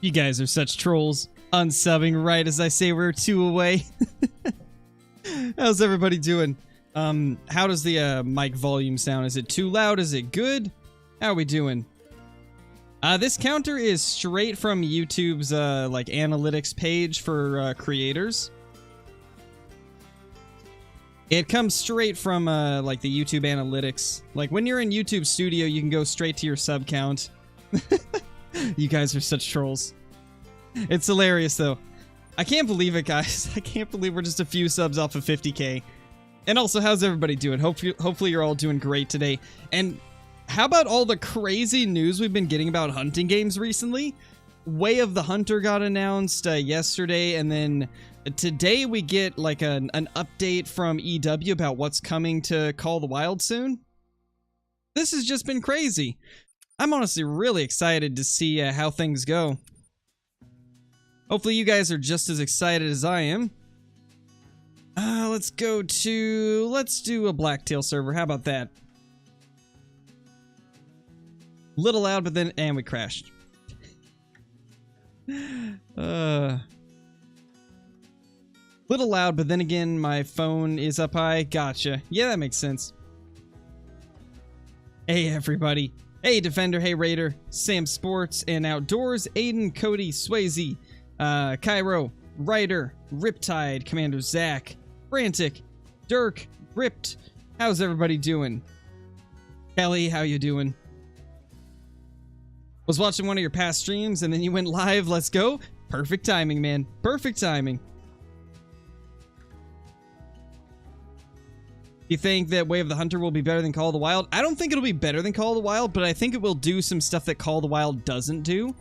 You guys are such trolls. Unsubbing right as I say we're 2 away. How's everybody doing? How does the mic volume sound? Is it too loud? Is it good? How are we doing? This counter is straight from YouTube's like analytics page for creators. It comes straight from like the YouTube analytics. Like when you're in YouTube Studio, you can go straight to your sub count. You guys are such trolls. It's hilarious though. I can't believe it, guys. I can't believe we're just a few subs off of 50k. And also, how's everybody doing? Hopefully you're all doing great today. And how about all the crazy news we've been getting about hunting games recently? Way of the Hunter got announced yesterday, and then today we get like an update from EW about what's coming to Call the Wild soon. This has just been crazy. I'm honestly really excited to see how things go. Hopefully you guys are just as excited as I am. Let's do a Blacktail server. How about that? Little loud, but then, and we crashed. Little loud, but then again, my phone is up high. Gotcha. Yeah, that makes sense. Hey, everybody. Hey, Defender. Hey, Raider. Sam Sports and Outdoors. Aiden, Cody, Swayze, Cairo, Ryder, Riptide, Commander Zach, Frantic, Dirk, Ripped. How's everybody doing? Kelly, how you doing? Was watching one of your past streams and then you went live. Let's go. Perfect timing, man. Perfect timing. You think that Way of the Hunter will be better than Call of the Wild? I don't think it'll be better than Call of the Wild, but I think it will do some stuff that Call of the Wild doesn't do.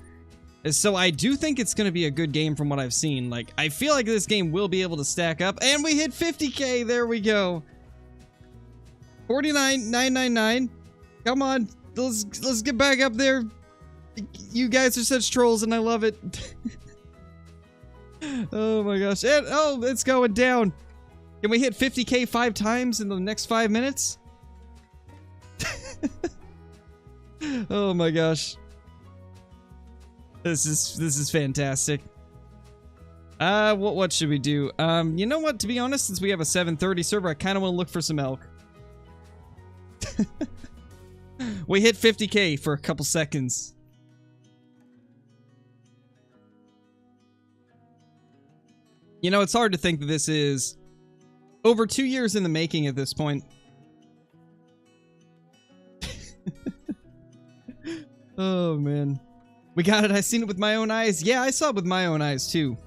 So I do think it's going to be a good game from what I've seen. Like, I feel like this game will be able to stack up. And we hit 50k. There we go. 49,999. Come on. Let's get back up there. You guys are such trolls and I love it. Oh my gosh. And, oh, it's going down. Can we hit 50k 5 times in the next 5 minutes? Oh my gosh. This is fantastic. What should we do? You know what? To be honest, since we have a 7:30 server, I kind of want to look for some elk. We hit 50k for a couple seconds. You know, it's hard to think that this is over 2 years in the making at this point. Oh, man. We got it. I seen it with my own eyes. Yeah, I saw it with my own eyes, too.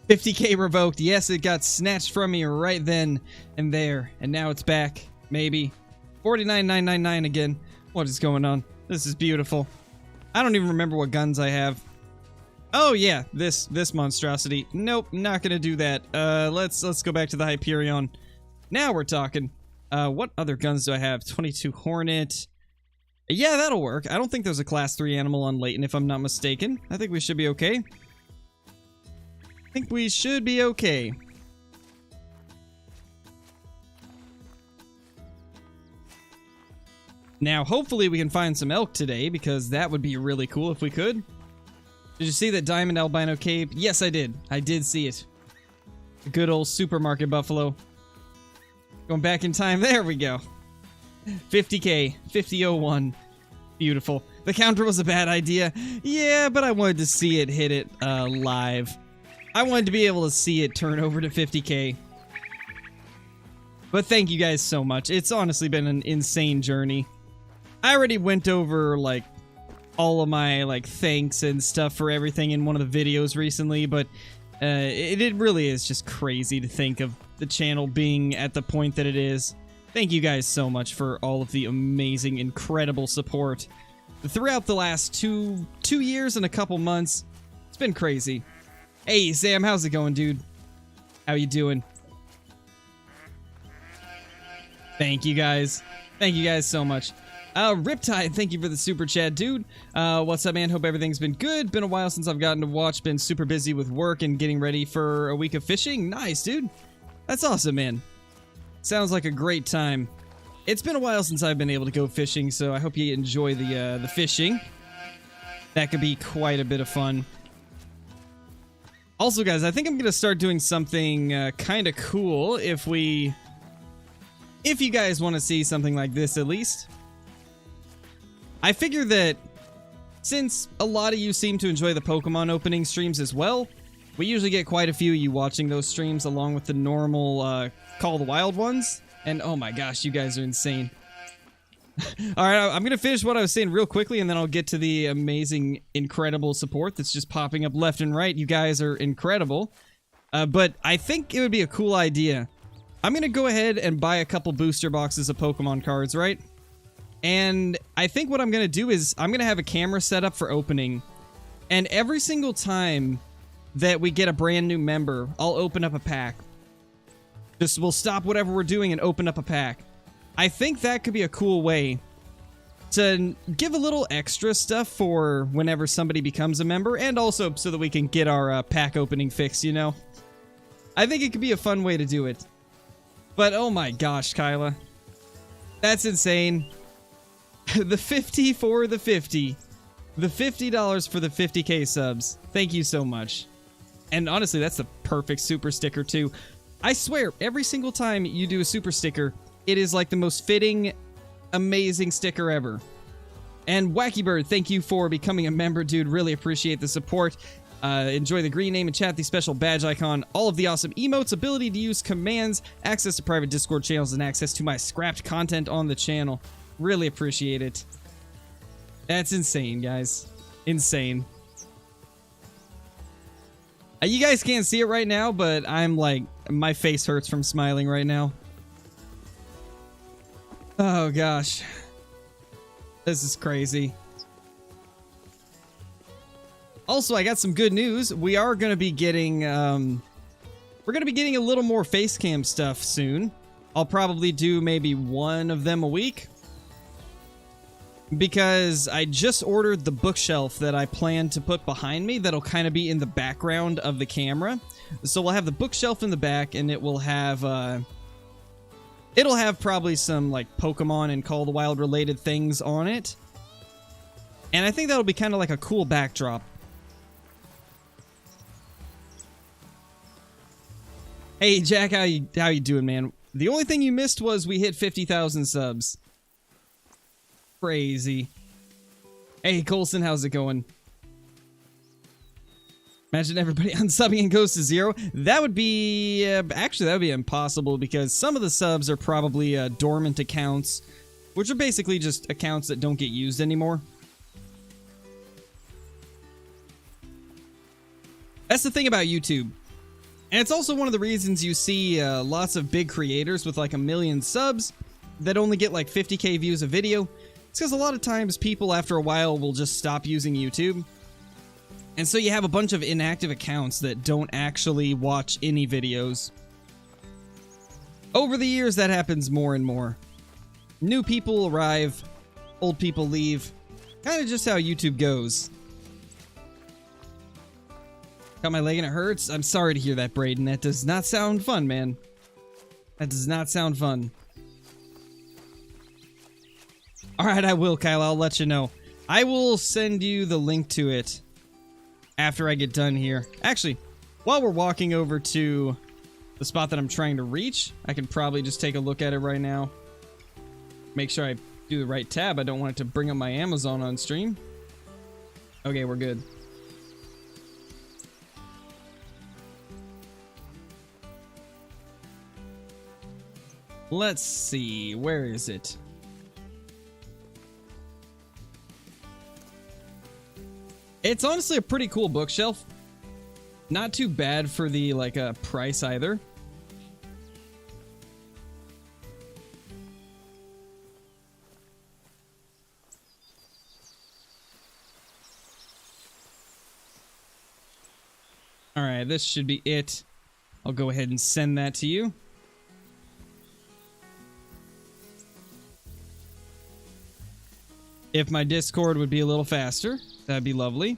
$50k revoked. Yes, it got snatched from me right then and there. And now it's back. Maybe. 49,999 again. What is going on? This is beautiful. I don't even remember what guns I have. Oh yeah, this monstrosity. Nope, not gonna do that. Let's go back to the Hyperion. Now we're talking. What other guns do I have? 22 Hornet. Yeah, that'll work. I don't think there's a class 3 animal on Leighton, if I'm not mistaken. I think we should be okay. I think we should be okay. Now, hopefully we can find some elk today, because that would be really cool if we could. Did you see that diamond albino cape? Yes, I did. I did see it. The good old supermarket buffalo. Going back in time. There we go. 50k. 5001. Beautiful. The counter was a bad idea. Yeah, but I wanted to see it hit it live. I wanted to be able to see it turn over to 50k. But thank you guys so much. It's honestly been an insane journey. I already went over, like, all of my, like, thanks and stuff for everything in one of the videos recently, but it really is just crazy to think of the channel being at the point that it is. Thank you guys so much for all of the amazing, incredible support throughout the last two years and a couple months. It's been crazy. Hey, Sam, how's it going, dude? How you doing? Thank you guys. Thank you guys so much. Riptide, thank you for the super chat, dude. What's up, man? Hope everything's been good. Been a while since I've gotten to watch. Been super busy with work and getting ready for a week of fishing. Nice, dude. That's awesome, man. Sounds like a great time. It's been a while since I've been able to go fishing, so I hope you enjoy the fishing. That could be quite a bit of fun. Also, guys, I think I'm gonna start doing something kind of cool if you guys want to see something like this at least. I figure that since a lot of you seem to enjoy the Pokemon opening streams as well, we usually get quite a few of you watching those streams along with the normal Call of the Wild ones. And oh my gosh, you guys are insane. Alright, I'm going to finish what I was saying real quickly and then I'll get to the amazing, incredible support that's just popping up left and right. You guys are incredible. But I think it would be a cool idea. I'm going to go ahead and buy a couple booster boxes of Pokemon cards, right? And I think what I'm going to do is I'm going to have a camera set up for opening. And every single time that we get a brand new member, I'll open up a pack. Just we'll stop whatever we're doing and open up a pack. I think that could be a cool way to give a little extra stuff for whenever somebody becomes a member, and also so that we can get our pack opening fix, you know? I think it could be a fun way to do it. But oh my gosh, Kyla. That's insane. The 50 for the 50. The $50 for the 50k subs. Thank you so much. And honestly, that's the perfect super sticker too. I swear, every single time you do a super sticker, it is like the most fitting, amazing sticker ever. And Wacky Bird, thank you for becoming a member, dude. Really appreciate the support. Enjoy the green name and chat, the special badge icon, all of the awesome emotes, ability to use commands, access to private Discord channels, and access to my scrapped content on the channel. Really appreciate it. That's insane, guys. Insane. You guys can't see it right now, but I'm like, my face hurts from smiling right now. Oh gosh. This is crazy. Also, I got some good news. We are going to be getting, we're going to be getting a little more face cam stuff soon. I'll probably do maybe one of them a week. Because I just ordered the bookshelf that I plan to put behind me that'll kind of be in the background of the camera. So we'll have the bookshelf in the back and it will have, it'll have probably some like Pokemon and Call of the Wild related things on it. And I think that'll be kind of like a cool backdrop. Hey Jack, how you doing, man? The only thing you missed was we hit 50,000 subs. Crazy. Hey Colson, how's it going? Imagine everybody unsubbing and goes to 0. That would be actually that would be impossible because some of the subs are probably dormant accounts, which are basically just accounts that don't get used anymore. That's the thing about YouTube. And it's also one of the reasons you see lots of big creators with like 1 million subs that only get like 50k views a video. It's because a lot of times people after a while will just stop using YouTube. And so you have a bunch of inactive accounts that don't actually watch any videos. Over the years, that happens more and more. New people arrive, old people leave. Kind of just how YouTube goes. Got my leg and it hurts. I'm sorry to hear that, Braden. That does not sound fun, man. That does not sound fun. Alright, I will, Kyle. I'll let you know. I will send you the link to it after I get done here. Actually, while we're walking over to the spot that I'm trying to reach, I can probably just take a look at it right now. Make sure I do the right tab. I don't want it to bring up my Amazon on stream. Okay, we're good. Let's see. Where is it? It's honestly a pretty cool bookshelf. Not too bad for the like price either. All right, this should be it. I'll go ahead and send that to you. If my Discord would be a little faster, that'd be lovely.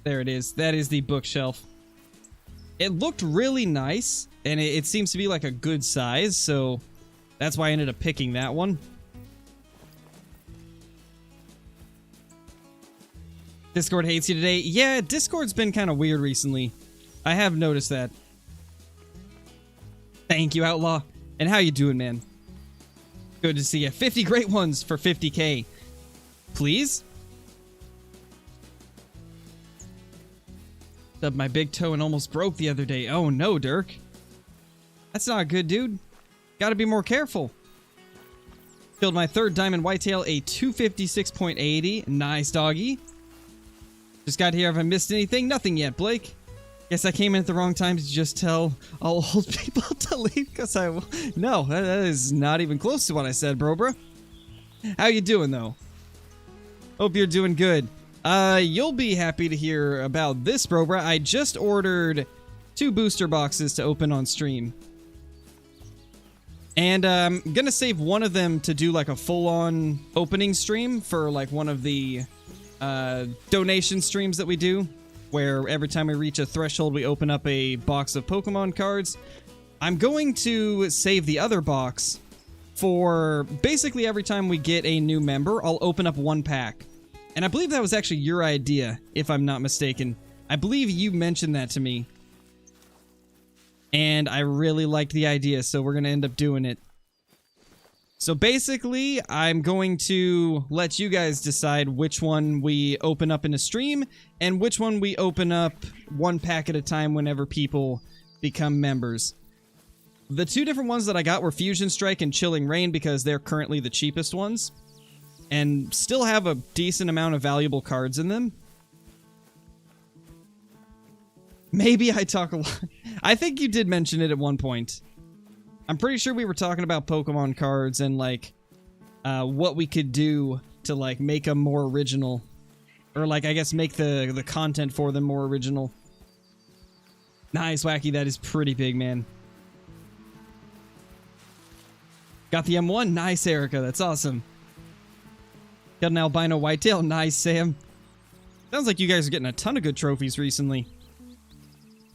There it is. That is the bookshelf. It looked really nice And it seems to be like a good size, so that's why I ended up picking that one. Discord hates you today. Yeah, Discord's been kind of weird recently. I have noticed that. Thank you, Outlaw. And how you doing, man? Good to see you. 50 great ones for 50k. Please? Stubbed my big toe and almost broke the other day. Oh no, Dirk. That's not good, dude. Gotta be more careful. Killed my third diamond whitetail, a 256.80. Nice, doggy. Just got here. Have I missed anything? Nothing yet, Blake. Guess I came in at the wrong time to just tell all old people to leave because I will. No, that is not even close to what I said, bro. How you doing, though? Hope you're doing good. You'll be happy to hear about this, bro. I just ordered 2 booster boxes to open on stream. And I'm gonna save one of them to do like a full-on opening stream for like one of the donation streams that we do, where every time we reach a threshold we open up a box of Pokemon cards. I'm going to save the other box for basically every time we get a new member, I'll open up 1 pack. And I believe that was actually your idea, if I'm not mistaken. I believe you mentioned that to me. And I really liked the idea, so we're going to end up doing it. So basically, I'm going to let you guys decide which one we open up in a stream and which one we open up 1 pack at a time whenever people become members. The 2 different ones that I got were Fusion Strike and Chilling Reign because they're currently the cheapest ones and still have a decent amount of valuable cards in them. Maybe I talk a lot. I think you did mention it at one point. I'm pretty sure we were talking about Pokemon cards and, like, what we could do to, like, make them more original. Or, like, I guess make the content for them more original. Nice, Wacky. That is pretty big, man. Got the M1. Nice, Erica. That's awesome. Got an albino whitetail. Nice, Sam. Sounds like you guys are getting a ton of good trophies recently.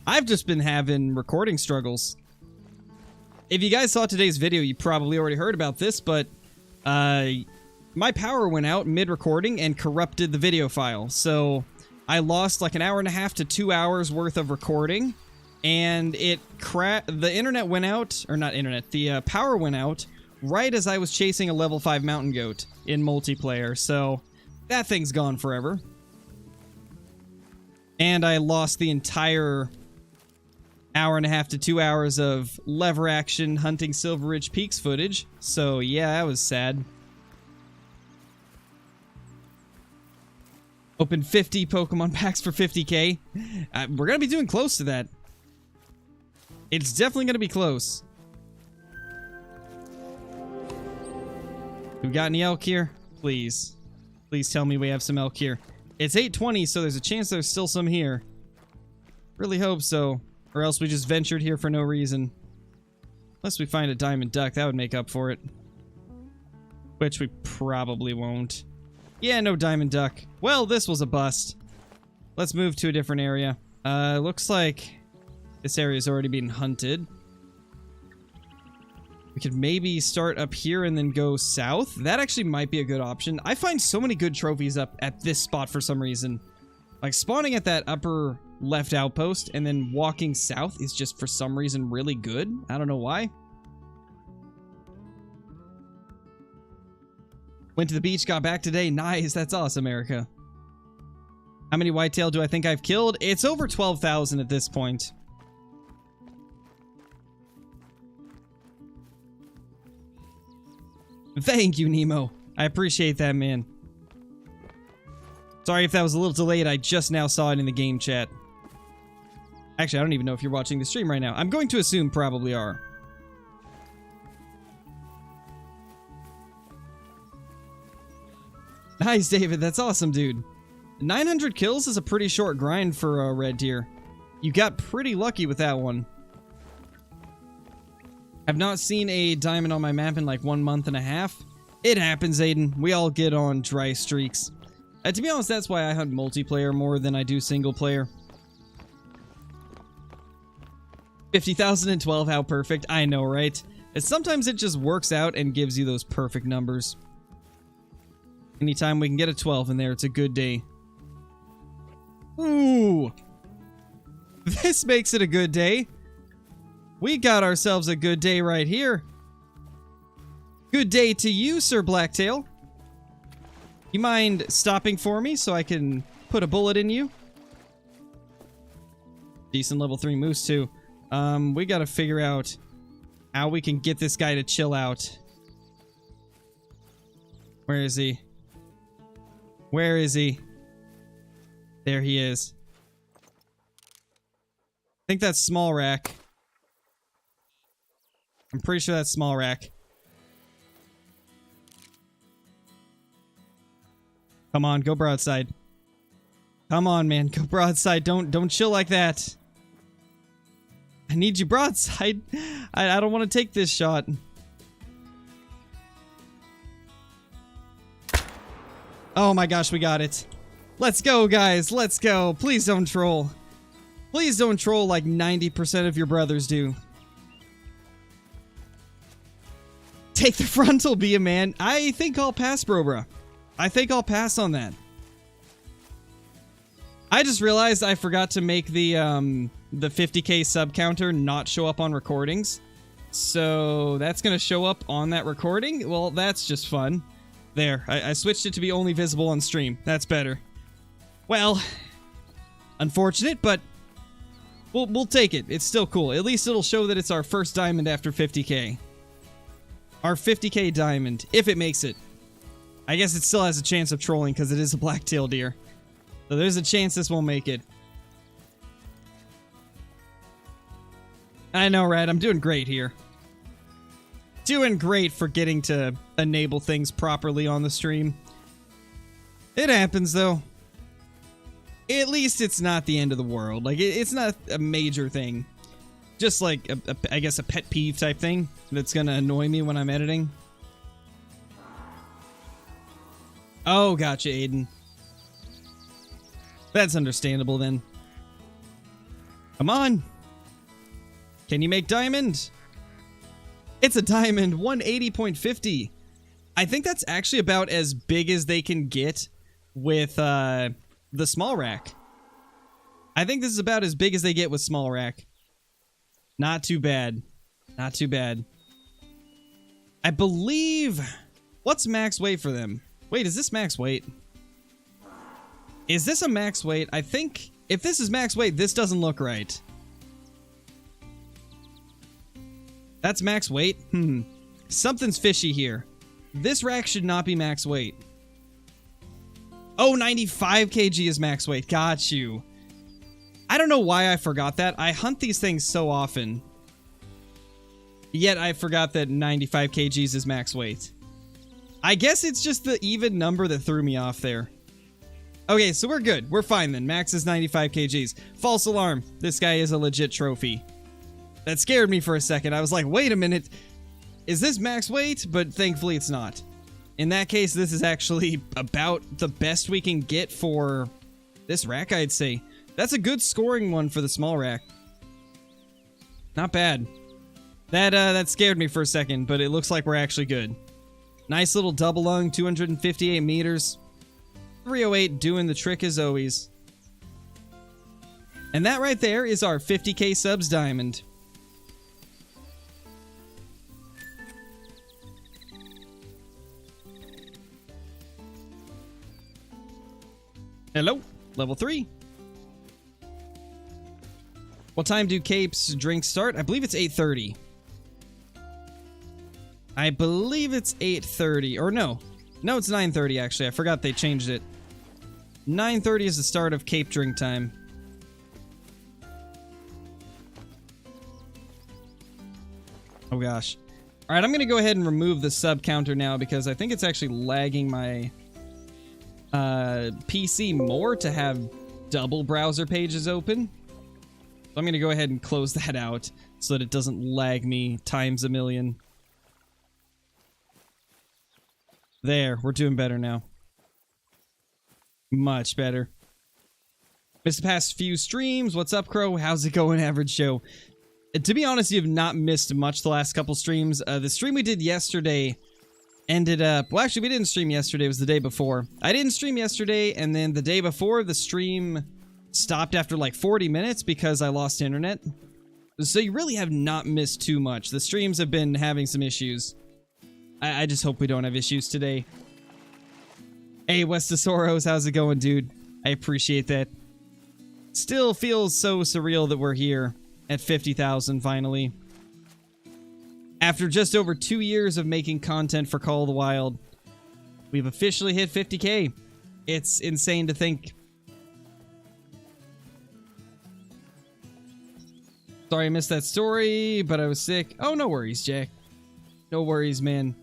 I've just been having recording struggles. If you guys saw today's video, you probably already heard about this, but my power went out mid-recording and corrupted the video file. So I lost like an hour and a half to 2 hours worth of recording, and the internet went out, or not internet, the power went out right as I was chasing a level 5 mountain goat in multiplayer. So that thing's gone forever. And I lost the entire hour and a half to 2 hours of lever action hunting Silver Ridge Peaks footage. So yeah, that was sad. Open 50 Pokemon packs for 50k. We're gonna be doing close to that. It's definitely gonna be close. We got any elk here? Please. Please tell me we have some elk here. It's 8:20, so there's a chance there's still some here. Really hope so. Or else we just ventured here for no reason. Unless we find a diamond duck, that would make up for it. Which we probably won't. Yeah, no diamond duck. Well, this was a bust. Let's move to a different area. Looks like this area's already been hunted. We could maybe start up here and then go south. That actually might be a good option. I find so many good trophies up at this spot for some reason. Like, spawning at that upper left outpost and then walking south is just for some reason really good. I don't know why. Went to the beach, got back today. Nice, that's awesome, Erica. How many whitetail do I think I've killed? It's over 12,000 at this point. Thank you, Nemo. I appreciate that, man. Sorry if that was a little delayed. I just now saw it in the game chat. Actually, I don't even know if you're watching the stream right now. I'm going to assume probably are. Nice, David. That's awesome, dude. 900 kills is a pretty short grind for a red deer. You got pretty lucky with that one. I've not seen a diamond on my map in like 1 month and a half. It happens, Aiden. We all get on dry streaks. To be honest, that's why I hunt multiplayer more than I do single player. 50,012, how perfect. I know, right? Sometimes it just works out and gives you those perfect numbers. Anytime we can get a 12 in there, it's a good day. Ooh. This makes it a good day. We got ourselves a good day right here. Good day to you, Sir Blacktail. You mind stopping for me so I can put a bullet in you? Decent level 3 moose, too. We gotta figure out how we can get this guy to chill out. Where is he? Where is he? There he is. I think that's small rack. I'm pretty sure that's small rack. Come on, go broadside. Come on, man, go broadside. Don't chill like that. I need you broadside. I don't want to take this shot. Oh my gosh, we got it. Let's go, guys. Let's go. Please don't troll. Please don't troll like 90% of your brothers do. Take the frontal beam, man. I think I'll pass, bro. I think I'll pass on that. I just realized I forgot to make the 50k sub counter not show up on recordings. So that's going to show up on that recording. Well, that's just fun. There, I switched it to be only visible on stream. That's better. Well, unfortunate, but we'll take it. It's still cool. At least it'll show that it's our first diamond after 50k. Our 50k diamond, if it makes it. I guess it still has a chance of trolling because it is a black-tailed deer. So there's a chance this won't make it. I know, right? I'm doing great here. Doing great for getting to enable things properly on the stream. It happens, though. At least it's not the end of the world. Like, it's not a major thing. Just like, I guess, a pet peeve type thing that's gonna annoy me when I'm editing. Oh, gotcha, Aiden. That's understandable, then. Come on. Can you make diamond? It's a diamond, 180.50. I think that's actually about as big as they can get with the small rack. I think this is about as big as they get with small rack. Not too bad. Not too bad. I believe... What's max weight for them? Wait, is this max weight? Is this a max weight? I think if this is max weight, this doesn't look right. That's max weight? Something's fishy here. This rack should not be max weight. Oh, 95 kg is max weight. Got you. I don't know why I forgot that. I hunt these things so often. Yet I forgot that 95 kgs is max weight. I guess it's just the even number that threw me off there. Okay, so we're good. We're fine then. Max is 95 kgs. False alarm. This guy is a legit trophy. That scared me for a second. I was like, wait a minute. Is this max weight? But thankfully it's not. In that case, this is actually about the best we can get for this rack, I'd say. That's a good scoring one for the small rack. Not bad. That scared me for a second, but it looks like we're actually good. Nice little double lung, 258 meters. 308 doing the trick as always. And that right there is our 50k subs diamond. Hello, level 3. What time do Cape's drinks start? I believe it's 8:30. I believe it's 8:30, or no. No, it's 9:30 actually. I forgot they changed it. 9:30 is the start of Cape drink time. Oh gosh. Alright, I'm gonna go ahead and remove the sub counter now because I think it's actually lagging my PC more to have double browser pages open. So I'm gonna go ahead and close that out so that it doesn't lag me times a million. There, we're doing better now. Much better. Missed the past few streams. What's up, Crow? How's it going, Average Show? To be honest, you have not missed much the last couple streams. The stream we did yesterday ended up... Well, actually, we didn't stream yesterday. It was the day before. I didn't stream yesterday, and then the day before, the stream stopped after like 40 minutes because I lost internet. So you really have not missed too much. The streams have been having some issues. I just hope we don't have issues today. Hey, Westesoros, how's it going, dude? I appreciate that. Still feels so surreal that we're here at 50,000 finally. After just over 2 years of making content for Call of the Wild, we've officially hit 50k. It's insane to think. Sorry I missed that story, but I was sick. Oh, no worries, Jack. No worries, man.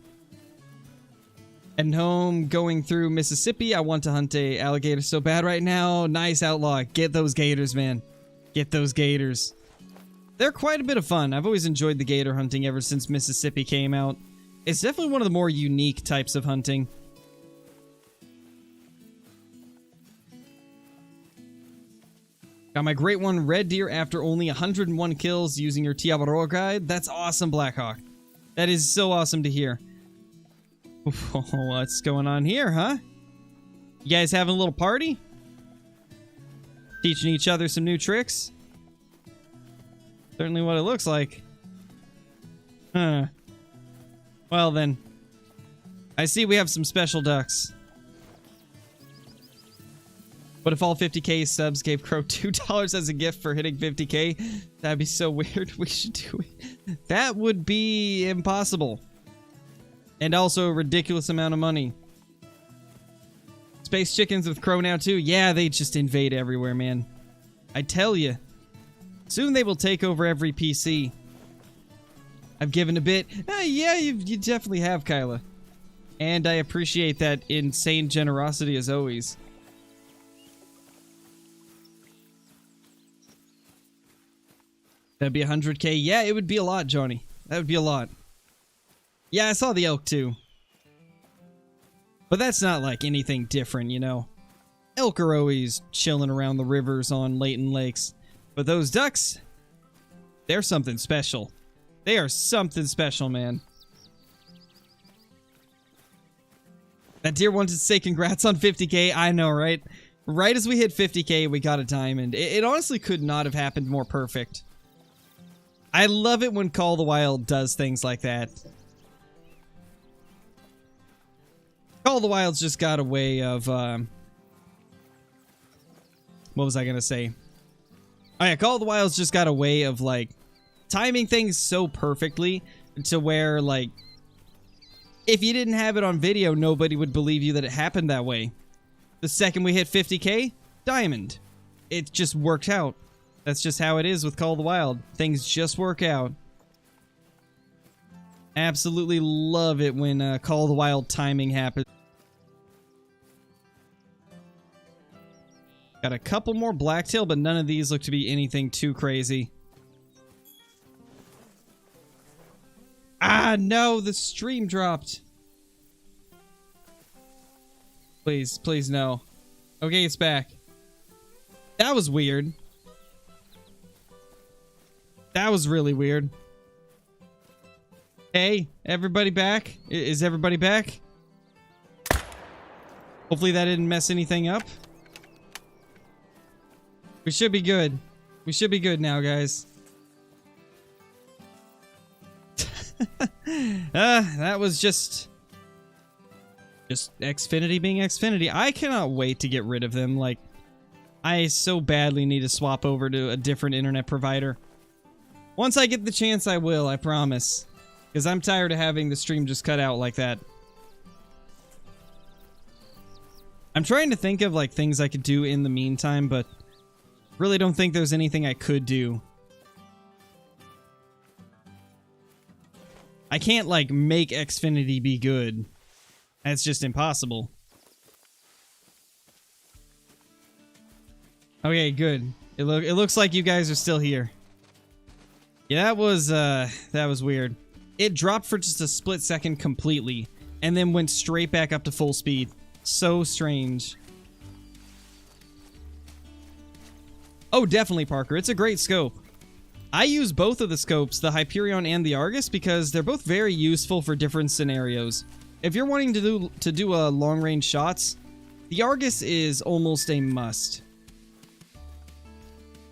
Heading home, going through Mississippi. I want to hunt a alligator so bad right now. Nice, Outlaw. Get those gators, man. Get those gators. They're quite a bit of fun. I've always enjoyed the gator hunting ever since Mississippi came out. It's definitely one of the more unique types of hunting. Got my great one, red deer, after only 101 kills using your Tiabaro guide. That's awesome, Blackhawk. That is so awesome to hear. What's going on here, huh? You guys having a little party? Teaching each other some new tricks? Certainly what it looks like. Huh. Well then. I see we have some special ducks. What if all 50k subs gave Crow $2 as a gift for hitting 50k? That'd be so weird. We should do it. That would be impossible. And also a ridiculous amount of money. Space chickens with Crow now too? Yeah, they just invade everywhere, man. I tell you. Soon they will take over every PC. I've given a bit. Yeah, you definitely have, Kyla. And I appreciate that insane generosity as always. That'd be 100k. Yeah, it would be a lot, Johnny. That would be a lot. Yeah, I saw the elk too. But that's not like anything different, you know. Elk are always chilling around the rivers on Layton Lakes. But those ducks, they're something special. They are something special, man. That deer wanted to say congrats on 50k. I know, right? Right as we hit 50k, we got a diamond. It honestly could not have happened more perfect. I love it when Call of the Wild does things like that. Call of the Wild's just got a way of, what was I gonna say? Oh yeah, Call of the Wild's just got a way of, like, timing things so perfectly to where, like, if you didn't have it on video, nobody would believe you that it happened that way. The second we hit 50k, diamond. It just worked out. That's just how it is with Call of the Wild. Things just work out. Absolutely love it when Call of the Wild timing happens. Got a couple more blacktail, but none of these look to be anything too crazy. Ah, no, the stream dropped. Please, please, no. Okay, it's back. That was weird. That was really weird. Hey, everybody back? Is everybody back? Hopefully that didn't mess anything up. We should be good. We should be good now, guys. That was just Xfinity being Xfinity. I cannot wait to get rid of them. Like, I so badly need to swap over to a different internet provider. Once I get the chance, I will, I promise. Because I'm tired of having the stream just cut out like that. I'm trying to think of, like, things I could do in the meantime, but really don't think there's anything I could do. I can't, like, make Xfinity be good. That's just impossible. Okay, good. It looks like you guys are still here. Yeah, that was weird. It dropped for just a split second completely, and then went straight back up to full speed. So strange. Oh, definitely, Parker. It's a great scope. I use both of the scopes, the Hyperion and the Argus, because they're both very useful for different scenarios. If you're wanting to do long-range shots, the Argus is almost a must.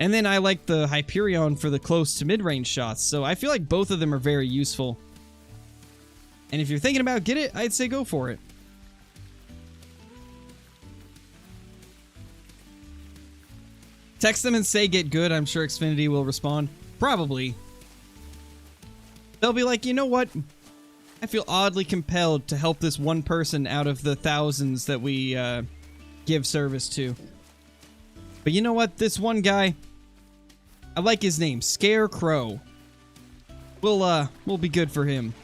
And then I like the Hyperion for the close to mid-range shots, so I feel like both of them are very useful. And if you're thinking about get it, I'd say go for it. Text them and say get good. I'm sure Xfinity will respond. Probably. They'll be like, you know what? I feel oddly compelled to help this one person out of the thousands that we give service to. But you know what? This one guy, I like his name, Scarecrow. We'll be good for him.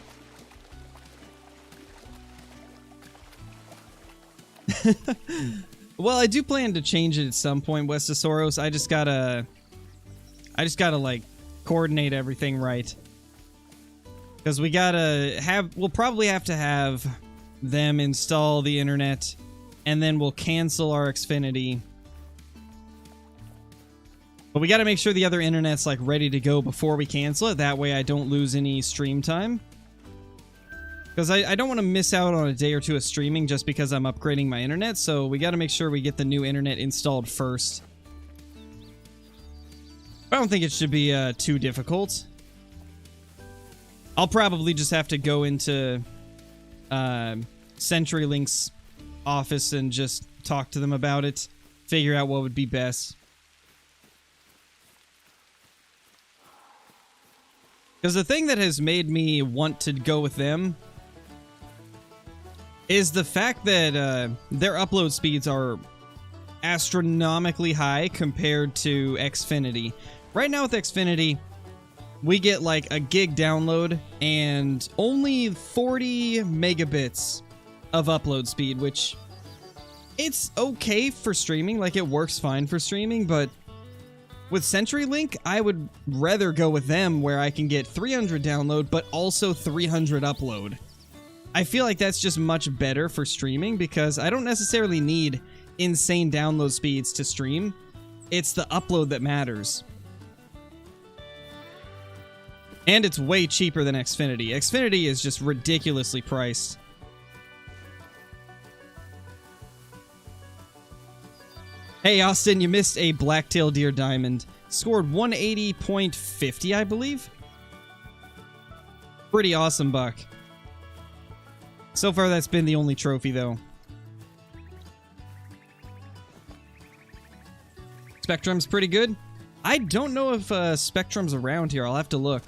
Well, I do plan to change it at some point, Westesaurus. I just gotta like coordinate everything right. Because we'll probably have to have them install the internet, and then we'll cancel our Xfinity. But we gotta make sure the other internet's like ready to go before we cancel it. That way I don't lose any stream time. Because I don't want to miss out on a day or two of streaming just because I'm upgrading my internet, so we gotta make sure we get the new internet installed first. I don't think it should be too difficult. I'll probably just have to go into CenturyLink's office and just talk to them about it, figure out what would be best. Because the thing that has made me want to go with them is the fact that their upload speeds are astronomically high compared to Xfinity. Right now with Xfinity, we get like a gig download and only 40 megabits of upload speed, which it's okay for streaming, like it works fine for streaming, but with CenturyLink, I would rather go with them where I can get 300 download, but also 300 upload. I feel like that's just much better for streaming because I don't necessarily need insane download speeds to stream. It's the upload that matters. And it's way cheaper than Xfinity. Xfinity is just ridiculously priced. Hey, Austin, you missed a black-tailed deer diamond. Scored 180.50, I believe. Pretty awesome, buck. So far, that's been the only trophy, though. Spectrum's pretty good. I don't know if Spectrum's around here. I'll have to look.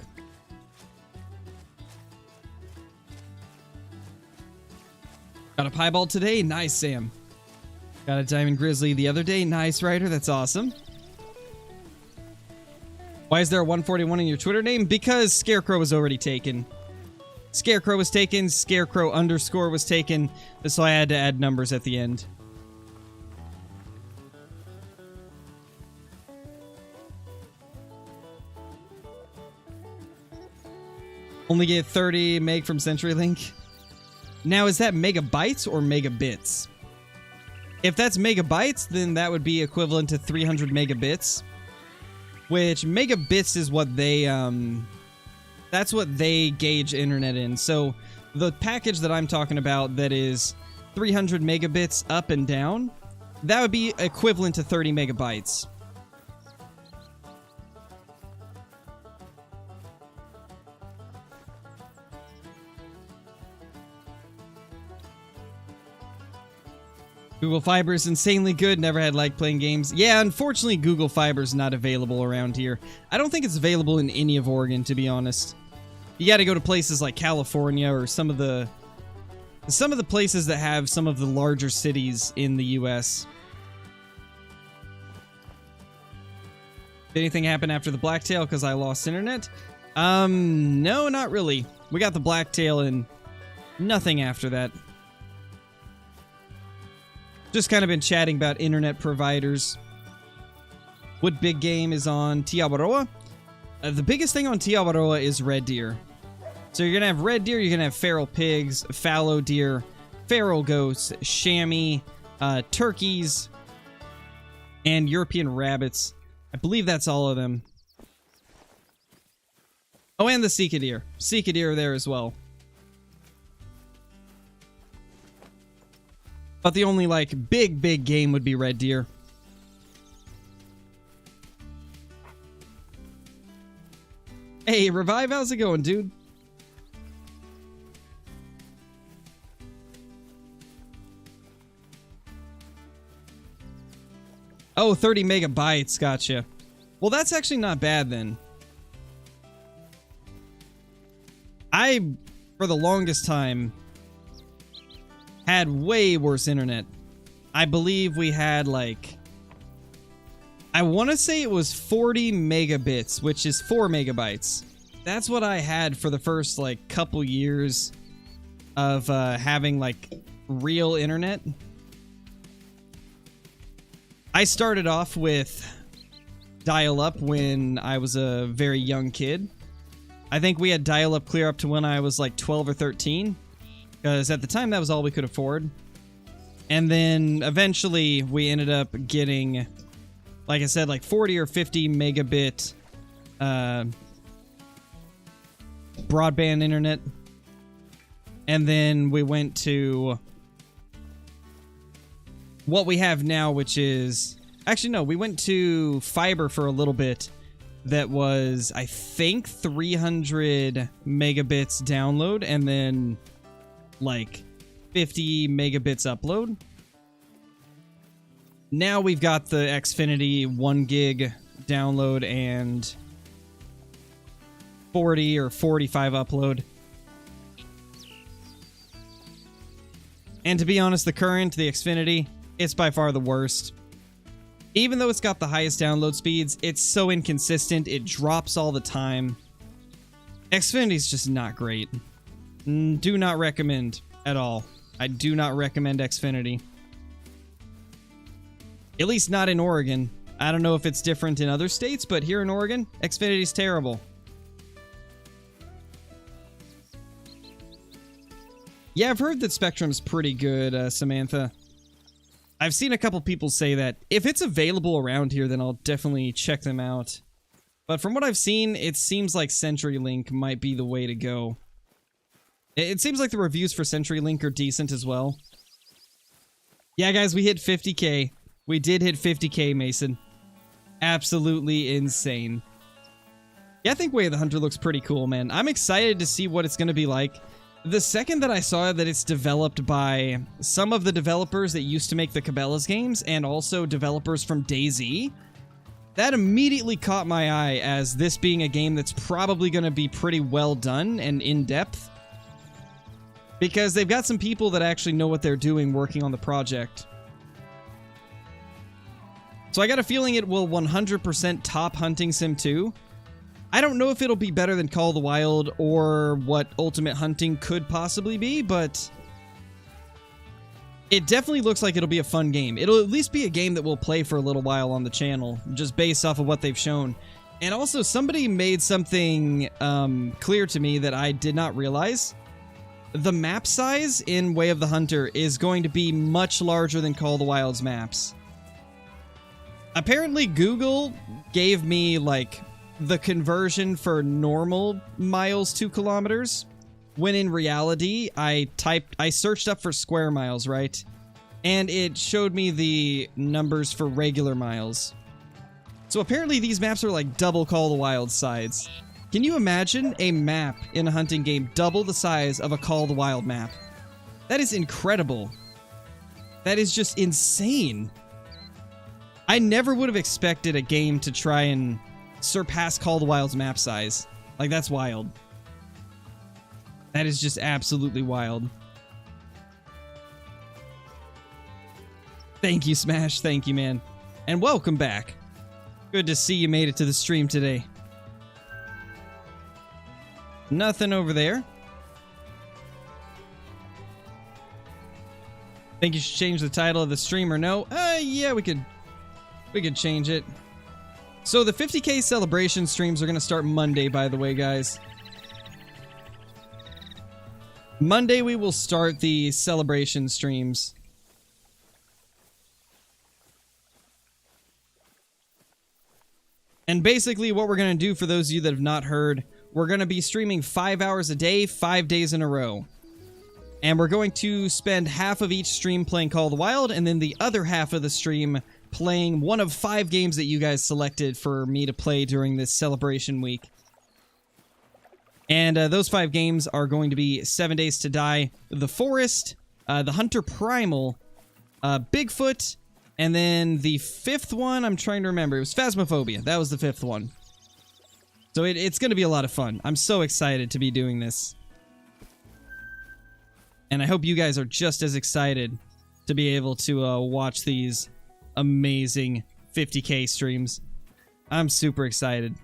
Got a piebald today? Nice, Sam. Got a diamond grizzly the other day. Nice, Ryder. That's awesome. Why is there a 141 in your Twitter name? Because Scarecrow was already taken. Scarecrow was taken. Scarecrow underscore was taken. So I had to add numbers at the end. Only get 30 meg from CenturyLink. Now, is that megabytes or megabits? If that's megabytes, then that would be equivalent to 300 megabits. Which, megabits is what they, that's what they gauge internet in. So, the package that I'm talking about that is 300 megabits up and down, that would be equivalent to 30 megabytes. Google Fiber is insanely good. Never had liked playing games. Yeah, unfortunately, Google Fiber is not available around here. I don't think it's available in any of Oregon, to be honest. You got to go to places like California or some of the places that have some of the larger cities in the U.S. Did anything happen after the blacktail because I lost internet? No, not really. We got the blacktail and nothing after that. Just kind of been chatting about internet providers. What big game is on Tiawaroa? The biggest thing on Tiawaroa is red deer. So you're going to have red deer, you're going to have feral pigs, fallow deer, feral goats, chamois, turkeys, and European rabbits. I believe that's all of them. Oh, and the Seeker Deer. Seeker Deer there as well. But the only, like, big game would be red deer. Hey, Revive, how's it going, dude? Oh, 30 megabytes, gotcha. Well, that's actually not bad then. For the longest time, had way worse internet. I believe we had, like, I want to say it was 40 megabits, which is 4 megabytes. That's what I had for the first, like, couple years of having, like, real internet. I started off with dial-up when I was a very young kid. I think we had dial-up clear up to when I was, like, 12 or 13. Because at the time, that was all we could afford. And then eventually, we ended up getting, like I said, like 40 or 50 megabit broadband internet. And then we went to what we have now, which is... Actually, no, we went to fiber for a little bit. That was, I think, 300 megabits download, and then... like 50 megabits upload. Now we've got the Xfinity 1 gig download and 40 or 45 upload. And to be honest, the Xfinity, it's by far the worst. Even though it's got the highest download speeds, it's so inconsistent, it drops all the time. Xfinity's just not great. Do not recommend at all. I do not recommend Xfinity. At least not in Oregon. I don't know if it's different in other states, but here in Oregon, Xfinity's terrible. Yeah, I've heard that Spectrum's pretty good, Samantha. I've seen a couple people say that if it's available around here, then I'll definitely check them out. But from what I've seen, it seems like CenturyLink might be the way to go. It seems like the reviews for CenturyLink are decent as well. Yeah, guys, we hit 50K. We did hit 50K, Mason. Absolutely insane. Yeah, I think Way of the Hunter looks pretty cool, man. I'm excited to see what it's going to be like. The second that I saw that it's developed by some of the developers that used to make the Cabela's games and also developers from DayZ, that immediately caught my eye as this being a game that's probably going to be pretty well done and in-depth. Because they've got some people that actually know what they're doing working on the project. So I got a feeling it will 100% top Hunting Sim 2. I don't know if it'll be better than Call of the Wild or what Ultimate Hunting could possibly be, but it definitely looks like it'll be a fun game. It'll at least be a game that we'll play for a little while on the channel, just based off of what they've shown. And also, somebody made something clear to me that I did not realize. The map size in Way of the Hunter is going to be much larger than Call of the Wild's maps. Apparently, Google gave me, like, the conversion for normal miles to kilometers, when in reality, I searched up for square miles, right? And it showed me the numbers for regular miles. So apparently these maps are like double Call of the Wild size. Can you imagine a map in a hunting game double the size of a Call of the Wild map? That is incredible. That is just insane. I never would have expected a game to try and surpass Call of the Wild's map size. Like, that's wild. That is just absolutely wild. Thank you, Smash. Thank you, man. And welcome back. Good to see you made it to the stream today. Nothing over there. Think you should change the title of the stream or no? Yeah, we could change it. So the 50K celebration streams are going to start Monday, by the way, guys. Monday we will start the celebration streams. And basically what we're going to do, for those of you that have not heard, we're going to be streaming 5 hours a day, 5 days in a row. And we're going to spend half of each stream playing Call of the Wild, and then the other half of the stream playing one of 5 games that you guys selected for me to play during this celebration week. And those 5 games are going to be 7 Days to Die, The Forest, The Hunter Primal, Bigfoot, and then the 5th one, I'm trying to remember. It was Phasmophobia. That was the 5th one. So it's going to be a lot of fun. I'm so excited to be doing this. And I hope you guys are just as excited to be able to watch these amazing 50K streams. I'm super excited.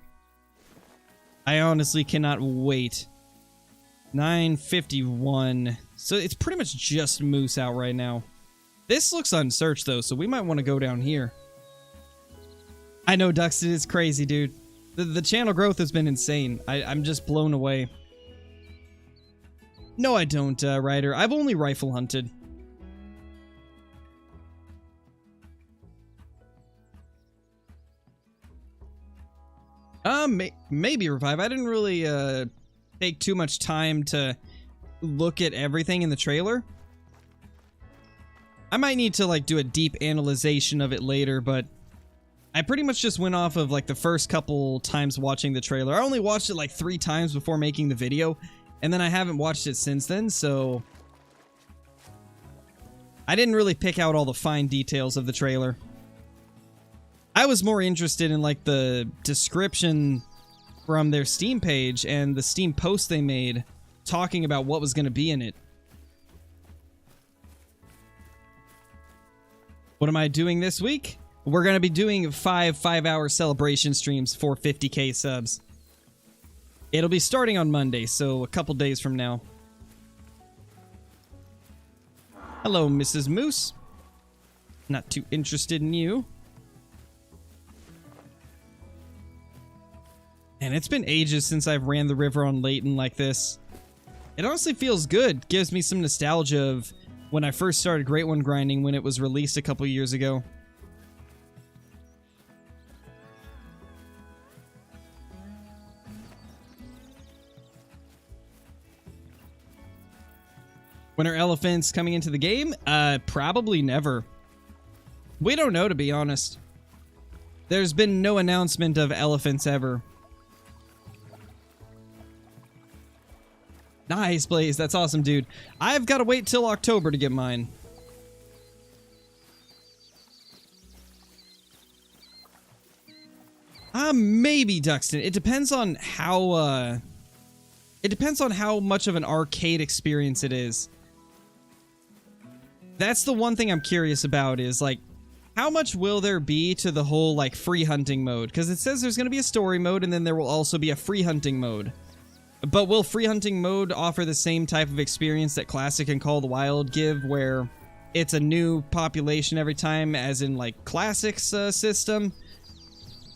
I honestly cannot wait. 9:51. So it's pretty much just Moose out right now. This looks unsearched though, so we might want to go down here. I know, Duxton, it's crazy, dude. The channel growth has been insane. I'm just blown away. No, I don't, Ryder. I've only rifle hunted. Maybe Revive. I didn't really take too much time to look at everything in the trailer. I might need to like do a deep analyzation of it later, but I pretty much just went off of like the first couple times watching the trailer. I only watched it like 3 times before making the video, and then I haven't watched it since then, so I didn't really pick out all the fine details of the trailer. I was more interested in like the description from their Steam page and the Steam post they made talking about what was going to be in it. What am I doing this week? We're going to be doing 5-hour celebration streams for 50K subs. It'll be starting on Monday, so a couple days from now. Hello, Mrs. Moose. Not too interested in you. And it's been ages since I've ran the river on Layton like this. It honestly feels good. Gives me some nostalgia of when I first started Great One grinding when it was released a couple years ago. When are elephants coming into the game? Probably never. We don't know, to be honest. There's been no announcement of elephants ever. Nice, Blaze. That's awesome, dude. I've got to wait till October to get mine. Maybe, Duxton. It depends on how, it depends on how much of an arcade experience it is. That's the one thing I'm curious about is, like, how much will there be to the whole, like, free hunting mode? Because it says there's going to be a story mode, and then there will also be a free hunting mode. But will free hunting mode offer the same type of experience that Classic and Call of the Wild give, where it's a new population every time, as in, like, Classic's system?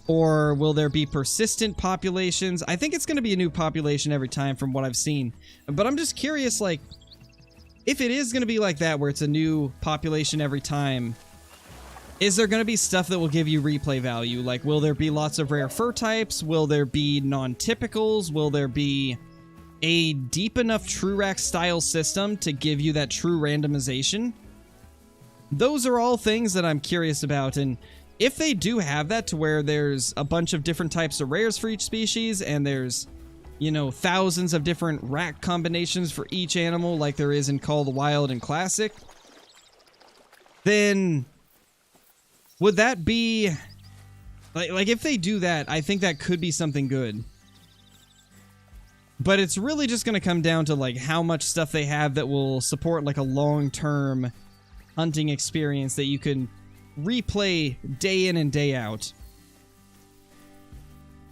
Or will there be persistent populations? I think it's going to be a new population every time from what I've seen. But I'm just curious, like, if it is going to be like that, where it's a new population every time, is there going to be stuff that will give you replay value? Like, will there be lots of rare fur types? Will there be non-typicals? Will there be a deep enough True Rack style system to give you that true randomization? Those are all things that I'm curious about, and if they do have that to where there's a bunch of different types of rares for each species, and there's, you know, thousands of different rack combinations for each animal like there is in Call of the Wild and Classic, then would that be... Like if they do that, I think that could be something good. But it's really just going to come down to, like, how much stuff they have that will support, like, a long-term hunting experience that you can replay day in and day out.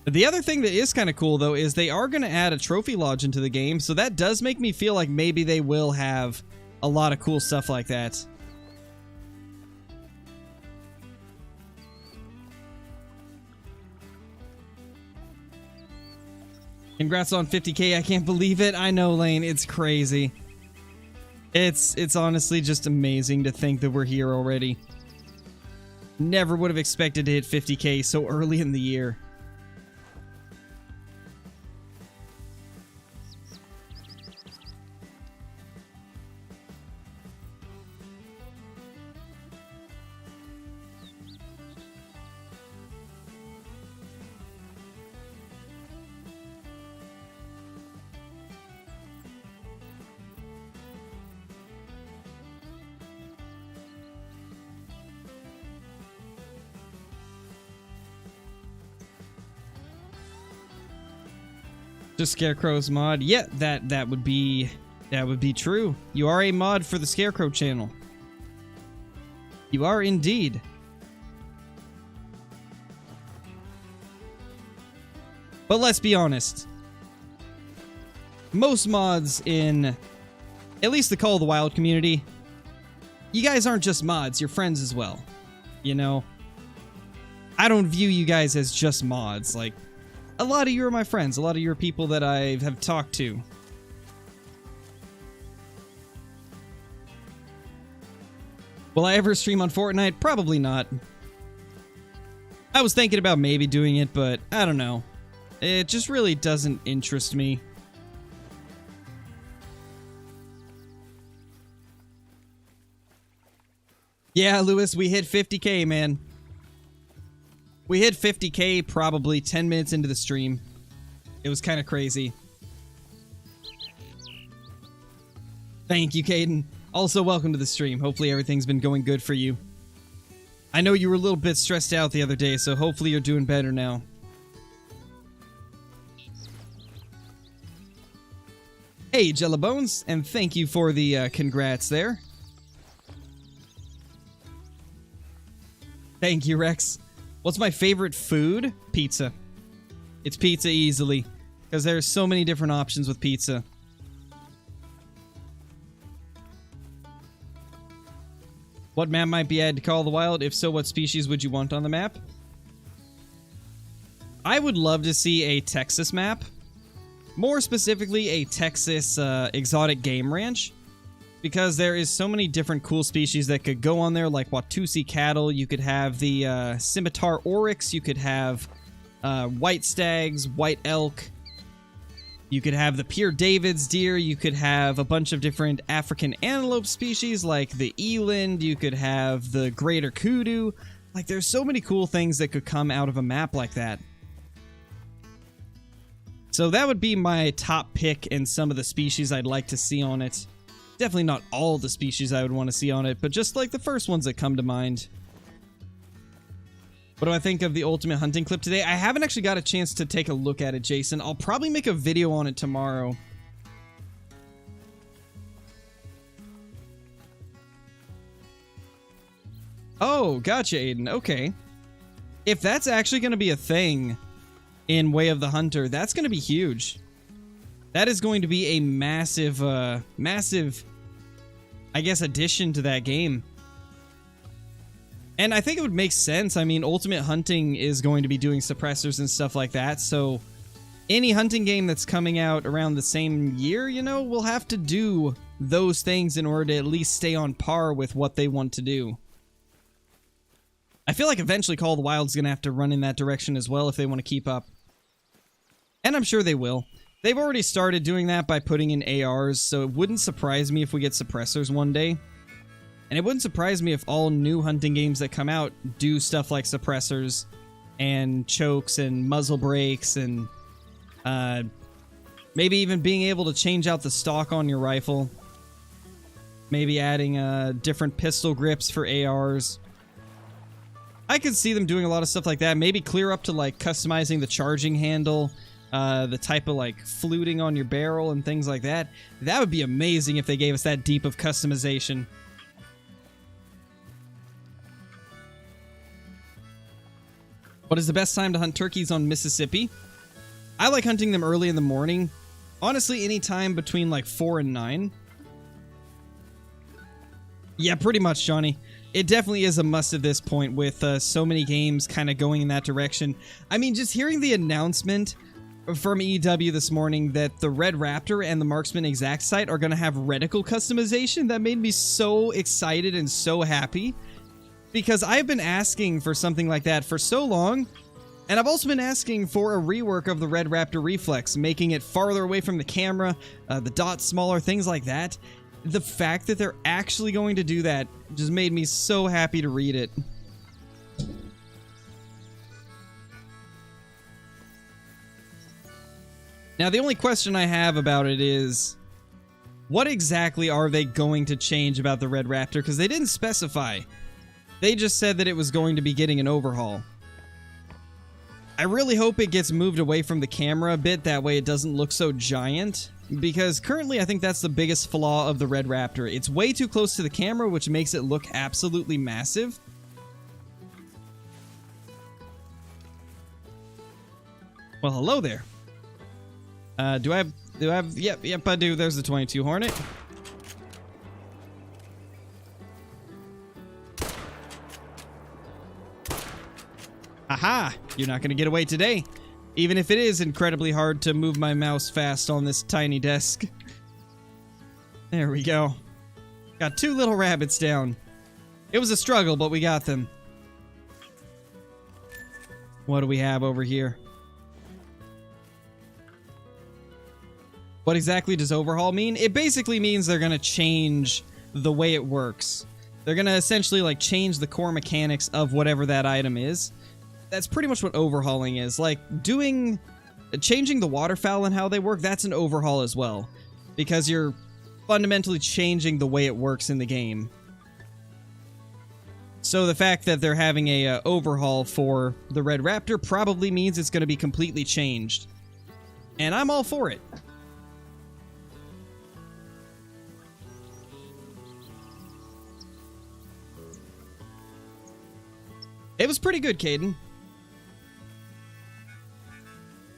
The other thing that is kind of cool, though, is they are going to add a trophy lodge into the game, so that does make me feel like maybe they will have a lot of cool stuff like that. Congrats on 50K, I can't believe it. I know, Lane, it's crazy. It's honestly just amazing to think that we're here already. Never would have expected to hit 50K so early in the year. The Scarecrow's mod. Yeah, that would be true. You are a mod for the Scarecrow channel. You are indeed. But let's be honest. Most mods in at least the Call of the Wild community, you guys aren't just mods, you're friends as well. You know? I don't view you guys as just mods. Like, a lot of you are my friends. A lot of you are people that I have talked to. Will I ever stream on Fortnite? Probably not. I was thinking about maybe doing it, but I don't know. It just really doesn't interest me. Yeah, Lewis, we hit 50K, man. We hit 50K probably 10 minutes into the stream. It was kind of crazy. Thank you, Caden. Also, welcome to the stream. Hopefully everything's been going good for you. I know you were a little bit stressed out the other day, so hopefully you're doing better now. Hey, Jellabones, and thank you for the congrats there. Thank you, Rex. What's my favorite food? Pizza. It's pizza easily, because there's so many different options with pizza. What map might be added to Call of the Wild? If so, what species would you want on the map? I would love to see a Texas map. More specifically, a Texas exotic game ranch. Because there is so many different cool species that could go on there, like Watusi cattle. You could have the scimitar oryx. You could have white stags, white elk. You could have the Pierre David's deer. You could have a bunch of different African antelope species, like the eland. You could have the greater kudu. Like, there's so many cool things that could come out of a map like that. So that would be my top pick in some of the species I'd like to see on it. Definitely not all the species I would want to see on it, but just like the first ones that come to mind. What do I think of the ultimate hunting clip today? I haven't actually got a chance to take a look at it, Jason. I'll probably make a video on it tomorrow. Oh, gotcha, Aiden. Okay. If that's actually going to be a thing in Way of the Hunter, that's going to be huge. That is going to be a massive, massive, I guess, addition to that game. And I think it would make sense. I mean, Ultimate Hunting is going to be doing suppressors and stuff like that, so any hunting game that's coming out around the same year, you know, will have to do those things in order to at least stay on par with what they want to do. I feel like eventually Call of the Wild is going to have to run in that direction as well if they want to keep up. And I'm sure they will. They've already started doing that by putting in ARs, so it wouldn't surprise me if we get suppressors one day. And it wouldn't surprise me if all new hunting games that come out do stuff like suppressors and chokes and muzzle brakes and maybe even being able to change out the stock on your rifle. Maybe adding different pistol grips for ARs. I could see them doing a lot of stuff like that. Maybe clear up to like customizing the charging handle. The type of like fluting on your barrel and things like that. That would be amazing if they gave us that deep of customization. What is the best time to hunt turkeys on Mississippi? I like hunting them early in the morning. Honestly, any time between like 4 and 9. Yeah, pretty much, Johnny. It definitely is a must at this point with so many games kind of going in that direction. I mean, just hearing the announcement from EW this morning that the Red Raptor and the Marksman Exact Sight are going to have reticle customization, that made me so excited and so happy. Because I've been asking for something like that for so long, and I've also been asking for a rework of the Red Raptor Reflex, making it farther away from the camera, the dot smaller, things like that. The fact that they're actually going to do that just made me so happy to read it. Now, the only question I have about it is, what exactly are they going to change about the Red Raptor? Because they didn't specify. They just said that it was going to be getting an overhaul. I really hope it gets moved away from the camera a bit, that way it doesn't look so giant. Because currently I think that's the biggest flaw of the Red Raptor. It's way too close to the camera, which makes it look absolutely massive. Well, hello there. Do I have, yep, I do. There's the 22 Hornet. Aha! You're not gonna get away today. Even if it is incredibly hard to move my mouse fast on this tiny desk. There we go. Got 2 little rabbits down. It was a struggle, but we got them. What do we have over here? What exactly does overhaul mean? It basically means they're gonna change the way it works. They're gonna essentially like change the core mechanics of whatever that item is. That's pretty much what overhauling is. Like, changing the waterfowl and how they work, that's an overhaul as well. Because you're fundamentally changing the way it works in the game. So the fact that they're having a overhaul for the Red Raptor probably means it's going to be completely changed. And I'm all for it. It was pretty good, Caden.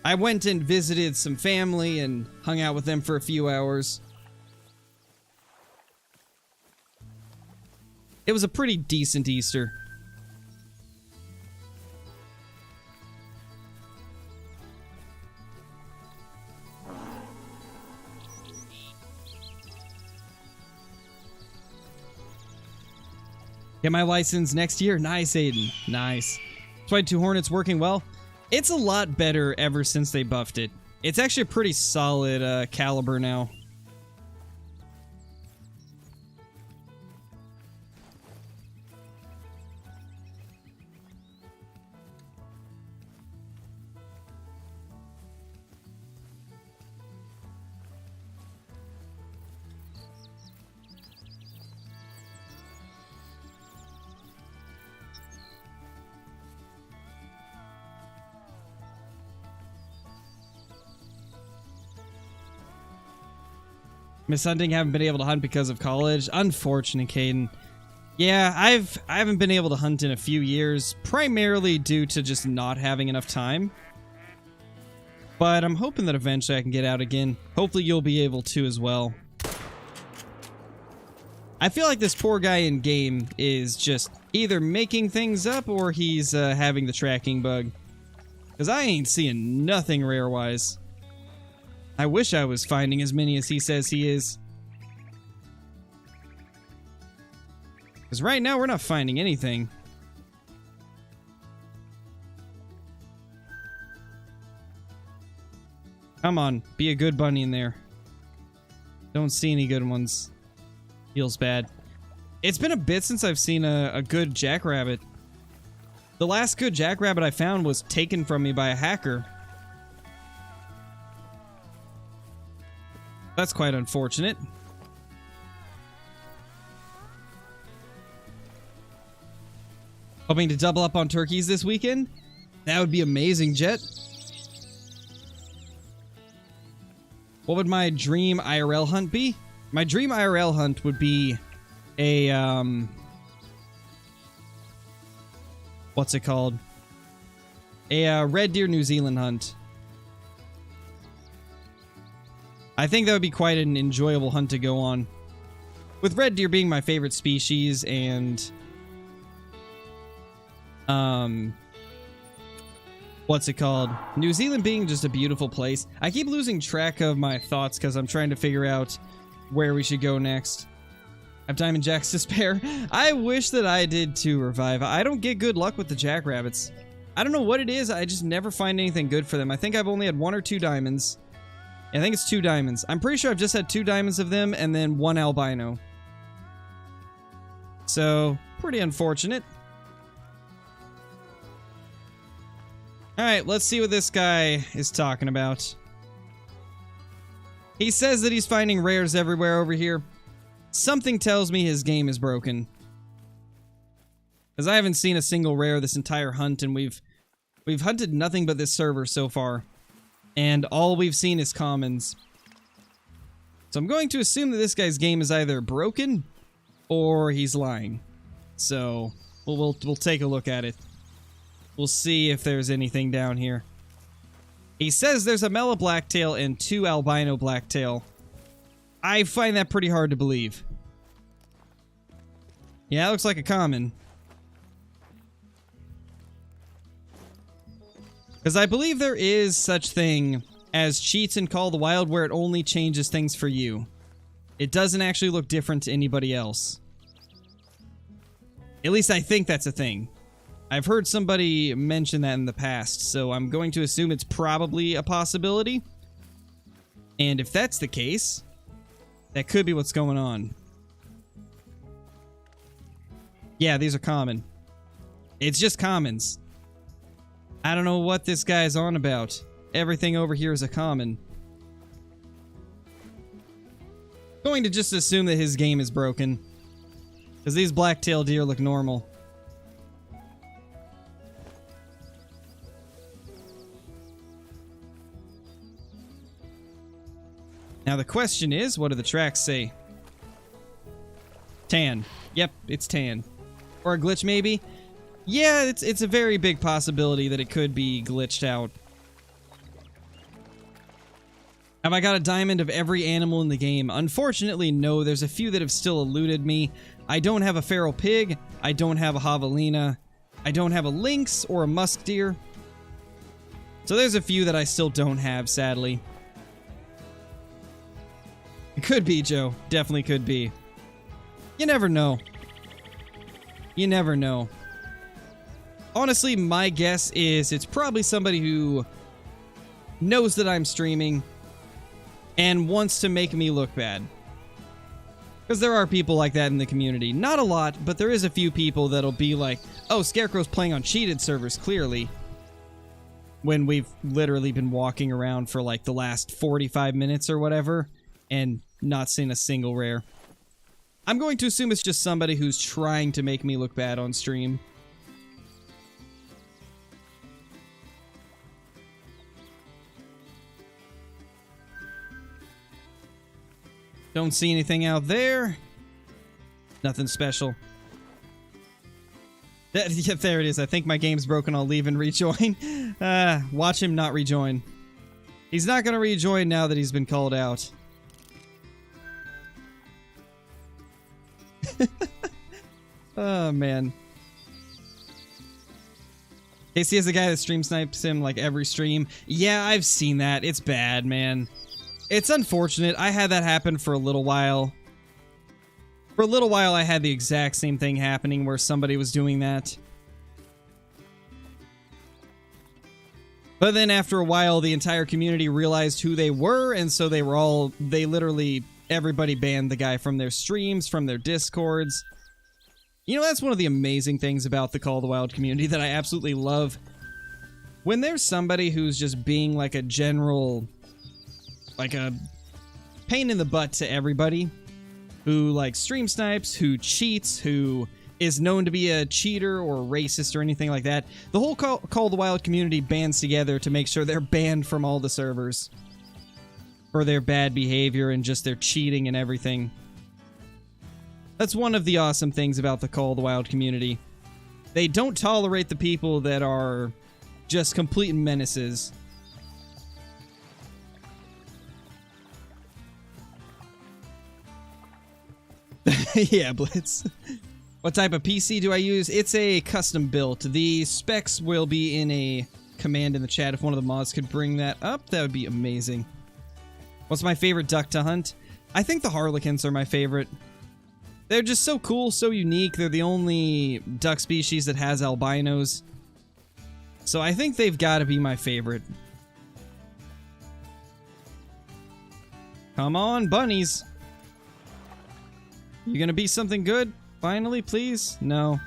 I went and visited some family and hung out with them for a few hours. It was a pretty decent Easter. Get my license next year. Nice, Aiden. Nice. 22 Hornets working well. It's a lot better ever since they buffed it. It's actually a pretty solid caliber now. Miss hunting, haven't been able to hunt because of college. Unfortunate, Caden. Yeah, I haven't been able to hunt in a few years, primarily due to just not having enough time. But I'm hoping that eventually I can get out again. Hopefully you'll be able to as well. I feel like this poor guy in game is just either making things up or he's having the tracking bug. Because I ain't seeing nothing rare-wise. I wish I was finding as many as he says he is. Because right now we're not finding anything. Come on, be a good bunny in there. Don't see any good ones. Feels bad. It's been a bit since I've seen a good jackrabbit. The last good jackrabbit I found was taken from me by a hacker. That's quite unfortunate. Hoping to double up on turkeys this weekend? That would be amazing, Jet. What would my dream IRL hunt be? My dream IRL hunt would be a, what's it called? A red deer New Zealand hunt. I think that would be quite an enjoyable hunt to go on. With red deer being my favorite species and... what's it called? New Zealand being just a beautiful place. I keep losing track of my thoughts because I'm trying to figure out where we should go next. I have Diamond Jacks to spare. I wish that I did too, Revive. I don't get good luck with the jackrabbits. I don't know what it is. I just never find anything good for them. I think I've only had 1 or 2 diamonds. I think it's 2 diamonds. I'm pretty sure I've just had 2 diamonds of them and then 1 albino. So, pretty unfortunate. Alright, let's see what this guy is talking about. He says that he's finding rares everywhere over here. Something tells me his game is broken. Because I haven't seen a single rare this entire hunt, and we've We've hunted nothing but this server so far, and all we've seen is commons. So I'm going to assume that this guy's game is either broken or he's lying. So we'll take a look at it. We'll see if there's anything down here. He says there's a mellow blacktail and 2 albino blacktail. I find that pretty hard to believe. Yeah, it looks like a common. Because I believe there is such thing as cheats in Call of the Wild where it only changes things for you. It doesn't actually look different to anybody else. At least I think that's a thing. I've heard somebody mention that in the past, so I'm going to assume it's probably a possibility. And if that's the case, that could be what's going on. Yeah, these are common. It's just commons. I don't know what this guy's on about. Everything over here is a common. Going to just assume that his game is broken. Because these black-tailed deer look normal. Now the question is, what do the tracks say? Tan. Yep, it's tan. Or a glitch maybe? Yeah, it's a very big possibility that it could be glitched out. Have I got a diamond of every animal in the game? Unfortunately, no. There's a few that have still eluded me. I don't have a feral pig. I don't have a javelina. I don't have a lynx or a musk deer. So there's a few that I still don't have, sadly. It could be, Joe. Definitely could be. You never know. You never know. Honestly, my guess is it's probably somebody who knows that I'm streaming and wants to make me look bad. Because there are people like that in the community. Not a lot, but there is a few people that'll be like, oh, Scarecrow's playing on cheated servers, clearly. When we've literally been walking around for like the last 45 minutes or whatever, and not seen a single rare. I'm going to assume it's just somebody who's trying to make me look bad on stream. Don't see anything out there. Nothing special. Yeah, there it is. I think my game's broken. I'll leave and rejoin. Watch him not rejoin. He's not going to rejoin now that he's been called out. Oh, man. Casey is the guy that stream snipes him like every stream. Yeah, I've seen that. It's bad, man. It's unfortunate. I had that happen for a little while. For a little while, I had the exact same thing happening where somebody was doing that. But then after a while, the entire community realized who they were, and so they literally, everybody banned the guy from their streams, from their discords. You know, that's one of the amazing things about the Call of the Wild community that I absolutely love. When there's somebody who's just being like a general, like a pain in the butt to everybody, who like stream snipes, who cheats, who is known to be a cheater or racist or anything like that, the whole Call of the Wild community bands together to make sure they're banned from all the servers for their bad behavior and just their cheating and everything. That's one of the awesome things about the Call of the Wild community. They don't tolerate the people that are just complete menaces. Yeah, Blitz. What type of PC do I use? It's a custom built. The specs will be in a command in the chat. If one of the mods could bring that up, that would be amazing. What's my favorite duck to hunt? I think the harlequins are my favorite. They're just so cool, so unique. They're the only duck species that has albinos. So I think they've got to be my favorite. Come on, bunnies. You gonna be something good? Finally, please? No.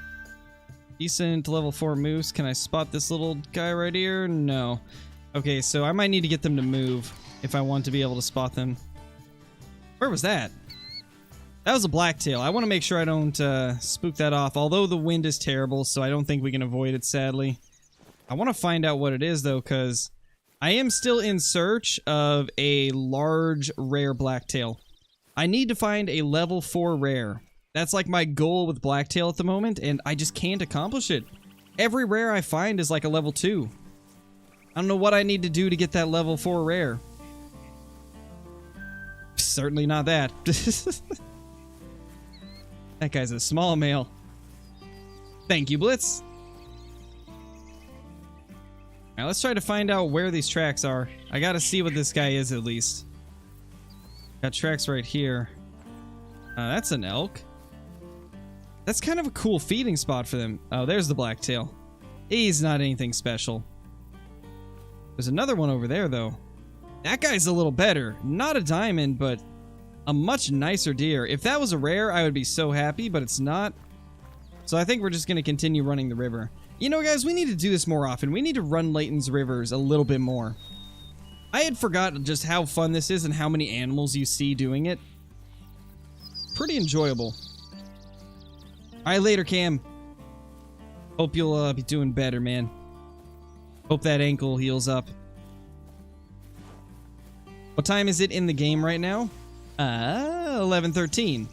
Decent level 4 moose. Can I spot this little guy right here? No. Okay, so I might need to get them to move if I want to be able to spot them. Where was that? That was a blacktail. I want to make sure I don't spook that off, although the wind is terrible, so I don't think we can avoid it, sadly. I want to find out what it is, though, because I am still in search of a large, rare blacktail. I need to find a level 4 rare. That's like my goal with blacktail at the moment, and I just can't accomplish it. Every rare I find is like a level 2. I don't know what I need to do to get that level 4 rare. Certainly not that. That guy's a small male. Thank you, Blitz. Now let's try to find out where these tracks are. I gotta see what this guy is at least. Got tracks right here. That's an elk. That's kind of a cool feeding spot for them. Oh, there's the blacktail. He's not anything special. There's another one over there, though. That guy's a little better. Not a diamond, but a much nicer deer. If that was a rare, I would be so happy, but it's not. So I think we're just going to continue running the river. You know, guys, we need to do this more often. We need to run Layton's rivers a little bit more. I had forgotten just how fun this is and how many animals you see doing it. Pretty enjoyable. Alright, later, Cam. Hope you'll be doing better, man. Hope that ankle heals up. What time is it in the game right now? 11:13.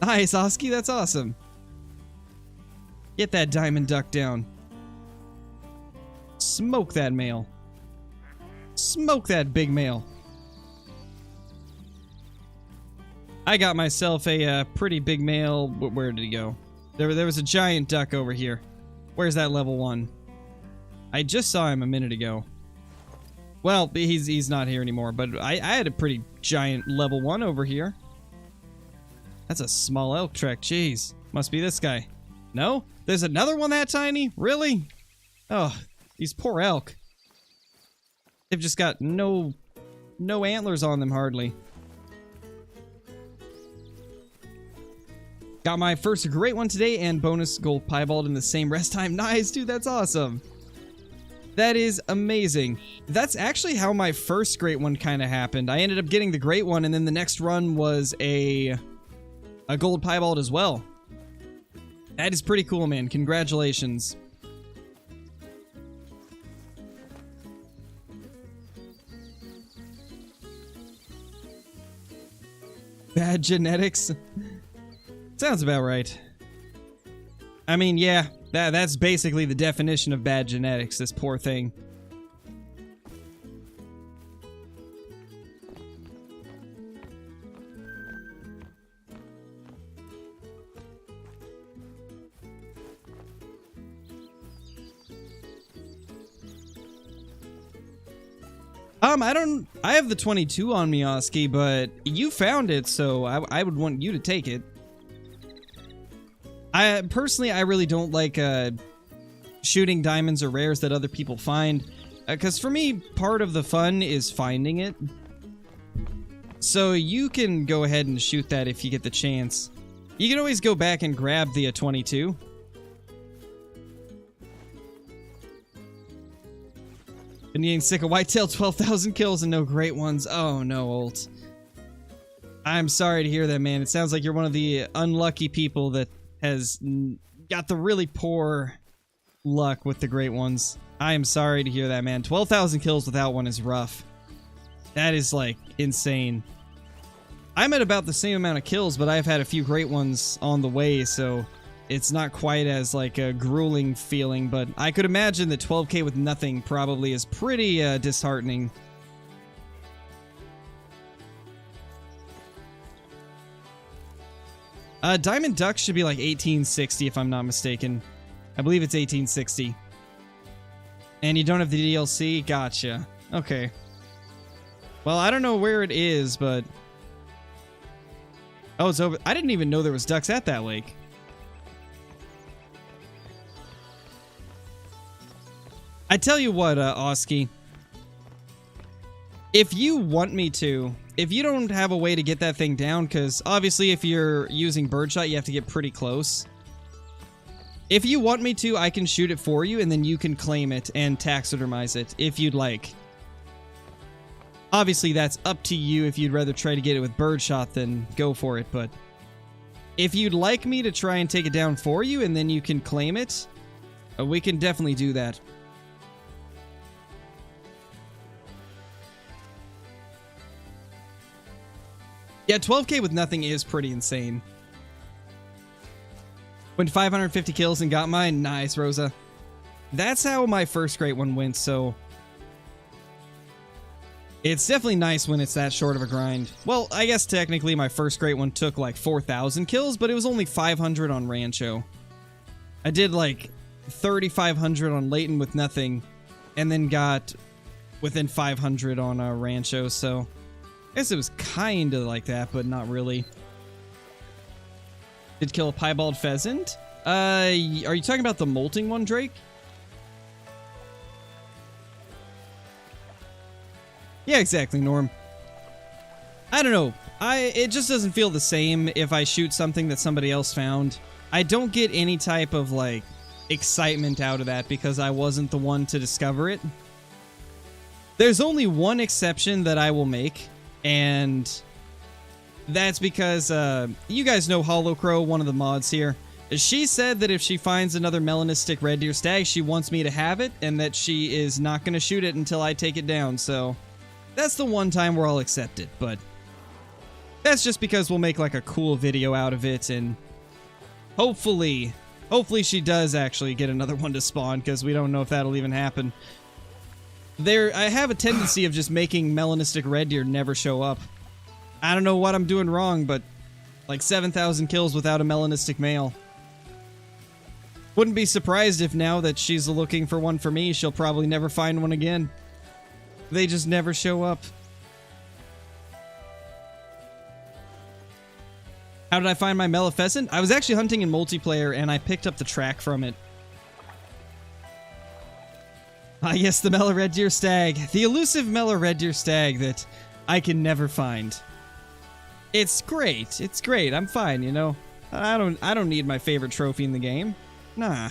Nice, Oski, that's awesome. Get that diamond duck down. Smoke that male. Smoke that big male. I got myself a pretty big male. Where did he go? There was a giant duck over here. Where's that level 1? I just saw him a minute ago. Well, he's not here anymore, but I had a pretty giant level 1 over here. That's a small elk track. Jeez. Must be this guy. No? There's another one that tiny? Really? Oh, these poor elk. They've just got no antlers on them, hardly. Got my first great one today and bonus gold piebald in the same rest time. Nice, dude, that's awesome. That is amazing. That's actually how my first great one kind of happened. I ended up getting the great one, and then the next run was a gold piebald as well. That is pretty cool, man. Congratulations. Bad genetics? Sounds about right. I mean, yeah, that's basically the definition of bad genetics, this poor thing. I have the 22 on me, Oski, but you found it, so I would want you to take it. Personally, I really don't like shooting diamonds or rares that other people find, because for me, part of the fun is finding it. So you can go ahead and shoot that if you get the chance. You can always go back and grab the 22. Been getting sick of whitetail, 12,000 kills and no great ones. Oh no, Olt. I'm sorry to hear that, man. It sounds like you're one of the unlucky people that has got the really poor luck with the great ones. I am sorry to hear that, man. 12,000 kills without one is rough. That is, like, insane. I'm at about the same amount of kills, but I've had a few great ones on the way, so it's not quite as, like, a grueling feeling, but I could imagine that 12k with nothing probably is pretty disheartening. Diamond Duck should be like 1860 if I'm not mistaken. I believe it's 1860. And you don't have the DLC? Gotcha. Okay. Well, I don't know where it is, but... Oh, it's over... I didn't even know there was ducks at that lake. I tell you what, Oski. If you want me to... If you don't have a way to get that thing down, because obviously if you're using birdshot, you have to get pretty close. If you want me to, I can shoot it for you, and then you can claim it and taxidermize it, if you'd like. Obviously, that's up to you. If you'd rather try to get it with birdshot, then go for it, but... If you'd like me to try and take it down for you, and then you can claim it, We can definitely do that. Yeah, 12k with nothing is pretty insane. Went 550 kills and got mine. Nice, Rosa. That's how my first great one went, so... It's definitely nice when it's that short of a grind. Well, I guess technically my first great one took like 4,000 kills, but it was only 500 on Rancho. I did like 3,500 on Layton with nothing, and then got within 500 on Rancho, so... I guess it was kind of like that, but not really. Did kill a piebald pheasant? Are you talking about the molting one, Drake? Yeah, exactly, Norm. I don't know. It just doesn't feel the same if I shoot something that somebody else found. I don't get any type of, like, excitement out of that because I wasn't the one to discover it. There's only one exception that I will make, and that's because, you guys know Hollow Crow, one of the mods here. She said that if she finds another melanistic red deer stag, she wants me to have it, and that she is not going to shoot it until I take it down, so... That's the one time where I'll accept it, but... That's just because we'll make, like, a cool video out of it, and... Hopefully she does actually get another one to spawn, because we don't know if that'll even happen. I have a tendency of just making melanistic red deer never show up. I don't know what I'm doing wrong, but... Like 7,000 kills without a melanistic male. Wouldn't be surprised if now that she's looking for one for me, she'll probably never find one again. They just never show up. How did I find my Mela pheasant? I was actually hunting in multiplayer and I picked up the track from it. Ah, yes, the Mela red deer stag. The elusive Mela red deer stag that I can never find. It's great. It's great. I'm fine, you know. I don't need my favorite trophy in the game. Nah.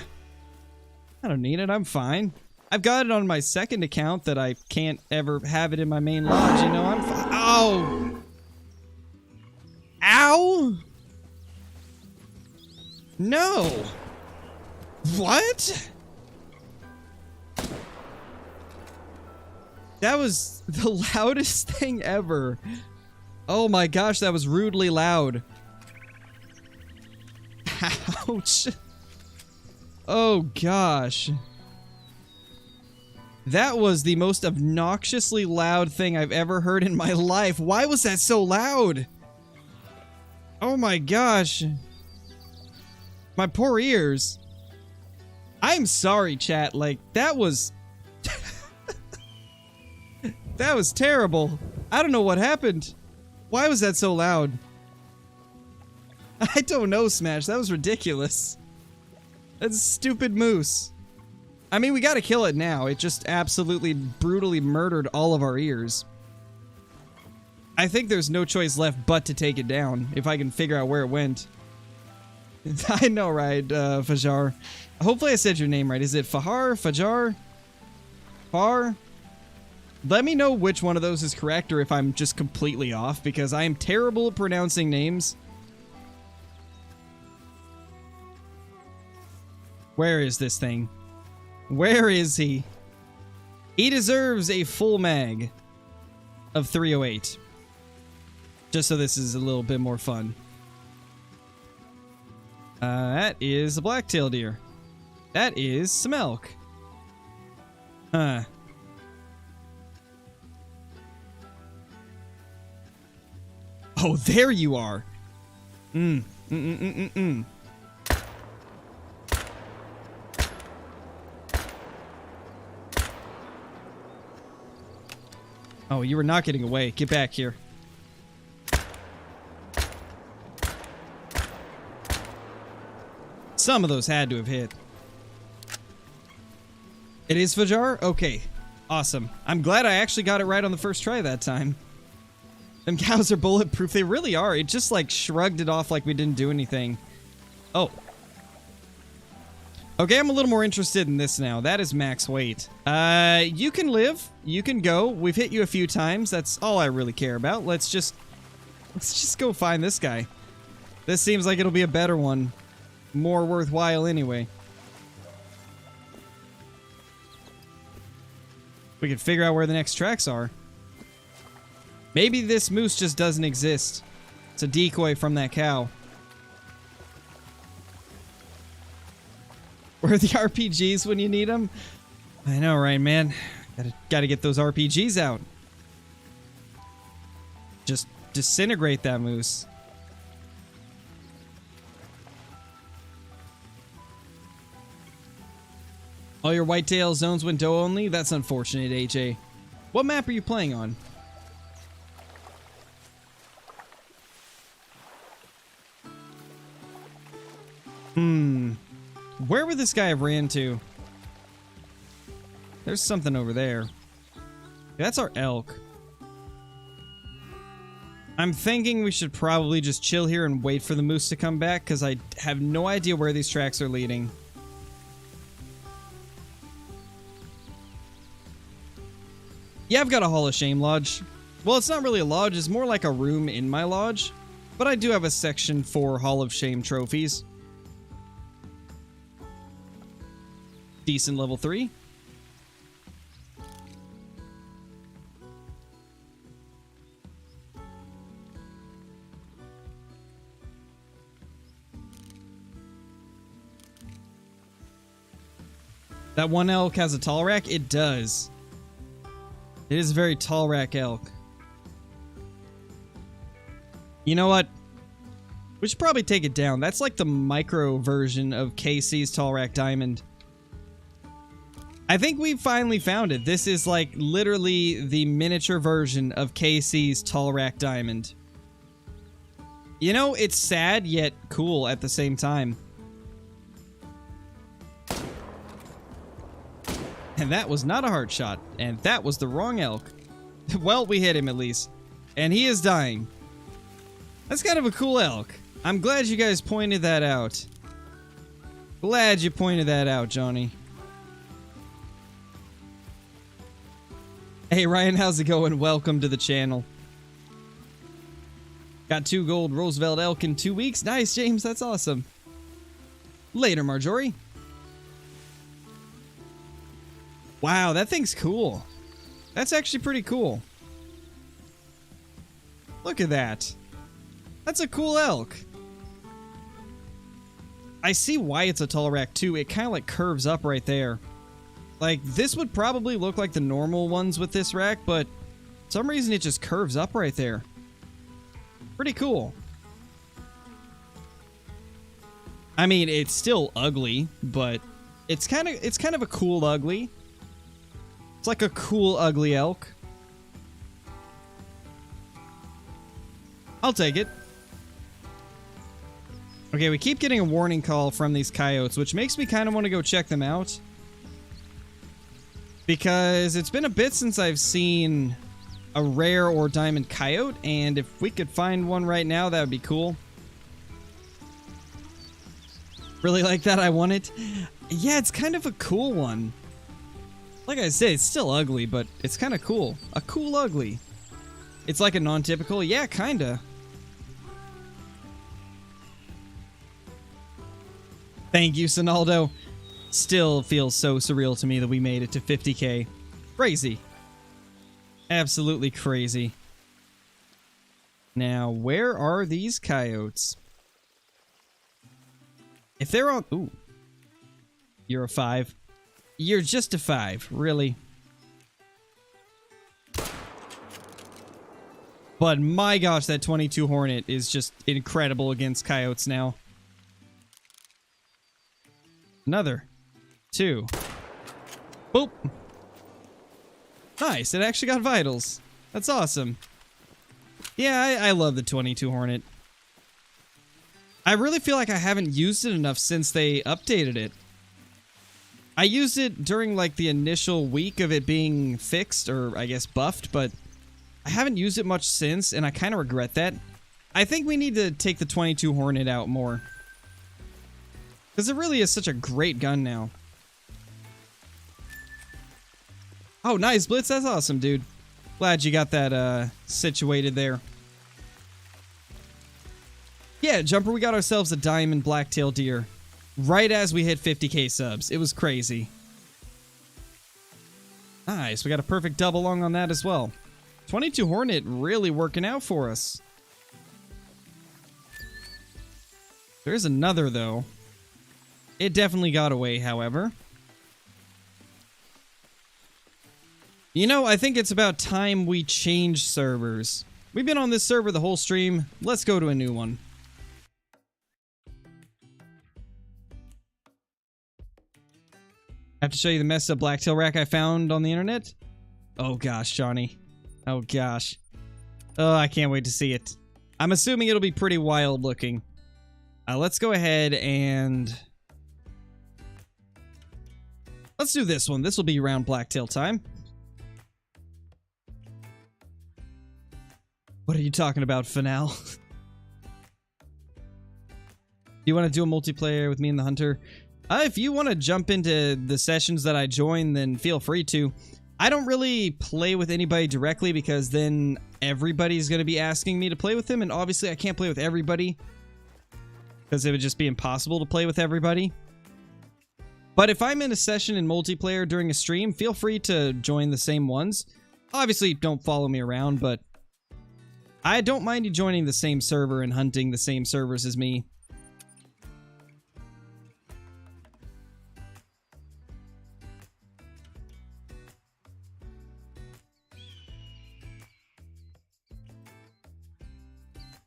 I don't need it. I'm fine. I've got it on my second account that I can't ever have it in my main lodge, you know. I'm fine. Ow! Ow! No! What? That was the loudest thing ever. Oh my gosh, that was rudely loud. Ouch. Oh gosh. That was the most obnoxiously loud thing I've ever heard in my life. Why was that so loud? Oh my gosh. My poor ears. I'm sorry, chat. Like, that was... that was terrible. I don't know what happened. Why was that so loud? I don't know, Smash. That was ridiculous. That's a stupid moose. I mean, we gotta kill it now. It just absolutely brutally murdered all of our ears. I think there's no choice left but to take it down, if I can figure out where it went. I know, right, Fajar? Hopefully I said your name right. Is it Fahar? Fajar? Far? Let me know which one of those is correct or if I'm just completely off, because I am terrible at pronouncing names. Where is this thing? Where is he? He deserves a full mag of 308. Just so this is a little bit more fun. That is a black-tailed deer. That is some elk. Huh. Oh, there you are. Oh, you were not getting away. Get back here. Some of those had to have hit. It is Fajar? Okay. Awesome. I'm glad I actually got it right on the first try that time. Them cows are bulletproof. They really are. It just, like, shrugged it off like we didn't do anything. Oh. Okay, I'm a little more interested in this now. That is max weight. You can live. You can go. We've hit you a few times. That's all I really care about. Let's just go find this guy. This seems like it'll be a better one. More worthwhile anyway. We could figure out where the next tracks are. Maybe this moose just doesn't exist. It's a decoy from that cow. Where are the RPGs when you need them? I know, right, man? Gotta get those RPGs out. Just disintegrate that moose. All your whitetail zones went doe only? That's unfortunate, AJ. What map are you playing on? Where would this guy have ran to? There's something over there. That's our elk. I'm thinking we should probably just chill here and wait for the moose to come back, because I have no idea where these tracks are leading. Yeah, I've got a Hall of Shame lodge. Well, it's not really a lodge, it's more like a room in my lodge. But I do have a section for Hall of Shame trophies. Decent level 3. That one elk has a tall rack? It does. It is a very tall rack elk. You know what? We should probably take it down. That's like the micro version of KC's tall rack diamond. I think we finally found it. This is like literally the miniature version of KC's tall rack diamond. You know, it's sad yet cool at the same time. And that was not a heart shot. And that was the wrong elk. Well, we hit him at least. And he is dying. That's kind of a cool elk. I'm glad you guys pointed that out. Glad you pointed that out, Johnny. Hey, Ryan, how's it going? Welcome to the channel. Got 2 gold Roosevelt elk in 2 weeks. Nice, James. That's awesome. Later, Marjorie. Wow, that thing's cool. That's actually pretty cool. Look at that. That's a cool elk. I see why it's a tall rack too. It kind of like curves up right there. Like, this would probably look like the normal ones with this rack, but for some reason it just curves up right there. Pretty cool. I mean, it's still ugly, but it's kind of a cool ugly. It's like a cool ugly elk. I'll take it. Okay, we keep getting a warning call from these coyotes, which makes me kind of want to go check them out. Because it's been a bit since I've seen a rare or diamond coyote, and if we could find one right now, that would be cool. Really like that? I want it. Yeah, it's kind of a cool one. Like I said, it's still ugly, but it's kind of cool. A cool ugly. It's like a non-typical. Yeah, kinda. Thank you, Sonaldo. Still feels so surreal to me that we made it to 50k. Crazy. Absolutely crazy. Now, where are these coyotes? If they're on... Ooh. You're a 5. You're just a 5, really. But my gosh, that 22 Hornet is just incredible against coyotes now. Another. 2. Boop. Nice, it actually got vitals. That's awesome. Yeah, I love the 22 Hornet. I really feel like I haven't used it enough since they updated it. I used it during like the initial week of it being fixed, or I guess buffed, but I haven't used it much since, and I kind of regret that. I think we need to take the 22 Hornet out more. Because it really is such a great gun now. Oh, nice, Blitz. That's awesome, dude. Glad you got that situated there. Yeah, Jumper, we got ourselves a diamond blacktail deer. Right as we hit 50k subs. It was crazy. Nice, we got a perfect double lung on that as well. 22 Hornet really working out for us. There's another, though. It definitely got away, however. You know, I think it's about time we change servers. We've been on this server the whole stream. Let's go to a new one. I have to show you the messed up blacktail rack I found on the internet. Oh gosh, Johnny. Oh gosh. Oh, I can't wait to see it. I'm assuming it'll be pretty wild looking. Let's go ahead and... let's do this one. This will be around blacktail time. What are you talking about, Finale? Do you want to do a multiplayer with me and the Hunter? If you want to jump into the sessions that I join, then feel free to. I don't really play with anybody directly because then everybody's going to be asking me to play with them, and obviously I can't play with everybody because it would just be impossible to play with everybody. But if I'm in a session in multiplayer during a stream, feel free to join the same ones. Obviously, don't follow me around, but I don't mind you joining the same server and hunting the same servers as me.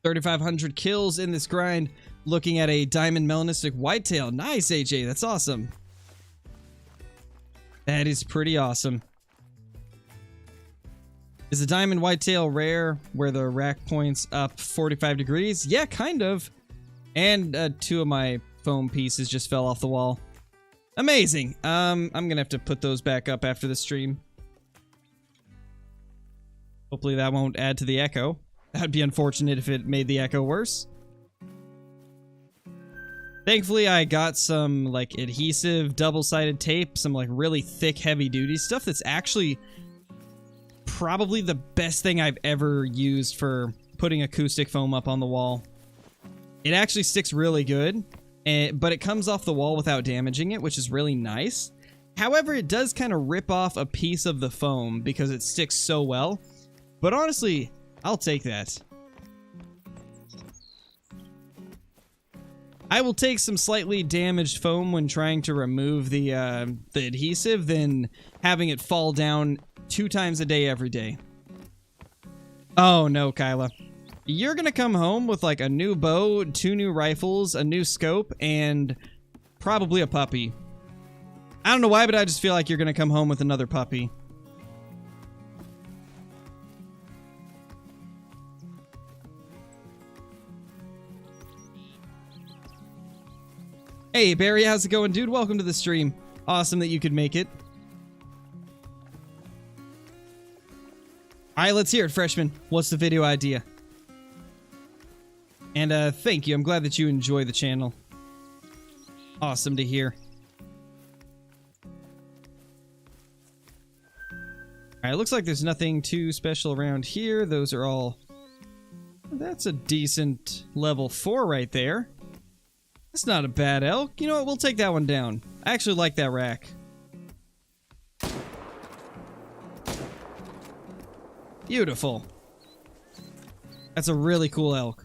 $3,500 kills in this grind, looking at a diamond melanistic whitetail. Nice, AJ, that's awesome. That is pretty awesome. Is the diamond whitetail rare where the rack points up 45 degrees? Yeah, kind of. And 2 of my foam pieces just fell off the wall. Amazing. I'm gonna have to put those back up after the stream. Hopefully that won't add to the echo. That'd be unfortunate if it made the echo worse. Thankfully, I got some, like, adhesive, double-sided tape, some, like, really thick, heavy-duty stuff that's actually probably the best thing I've ever used for putting acoustic foam up on the wall. It actually sticks really good, but it comes off the wall without damaging it, which is really nice. However, it does kind of rip off a piece of the foam because it sticks so well. But honestly, I'll take that. I will take some slightly damaged foam when trying to remove the adhesive than having it fall down 2 times a day every day. Oh no, Kyla. You're gonna come home with like a new bow, 2 new rifles, a new scope, and probably a puppy. I don't know why, but I just feel like you're gonna come home with another puppy. Hey, Barry, how's it going, dude? Welcome to the stream. Awesome that you could make it. Alright, let's hear it, freshman. What's the video idea? And, thank you. I'm glad that you enjoy the channel. Awesome to hear. Alright, looks like there's nothing too special around here. Those are all... That's a decent level 4 right there. That's not a bad elk. You know what? We'll take that one down. I actually like that rack. Beautiful. That's a really cool elk.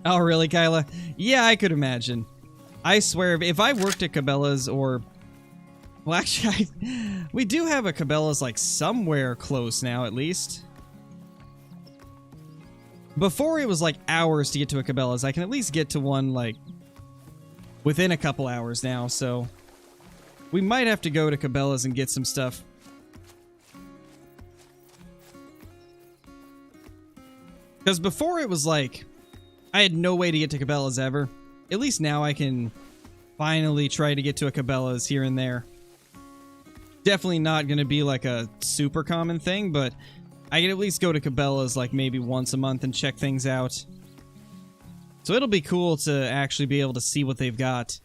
Oh, really, Kyla? Yeah, I could imagine. I swear, if I worked at Cabela's or... Well, actually, we do have a Cabela's, like, somewhere close now, at least. Before it was like hours to get to a Cabela's. I can at least get to one like within a couple hours now, so we might have to go to Cabela's and get some stuff. Because before it was like I had no way to get to Cabela's ever. At least now I can finally try to get to a Cabela's here and there. Definitely not going to be like a super common thing, but I can at least go to Cabela's like maybe once a month and check things out. So it'll be cool to actually be able to see what they've got.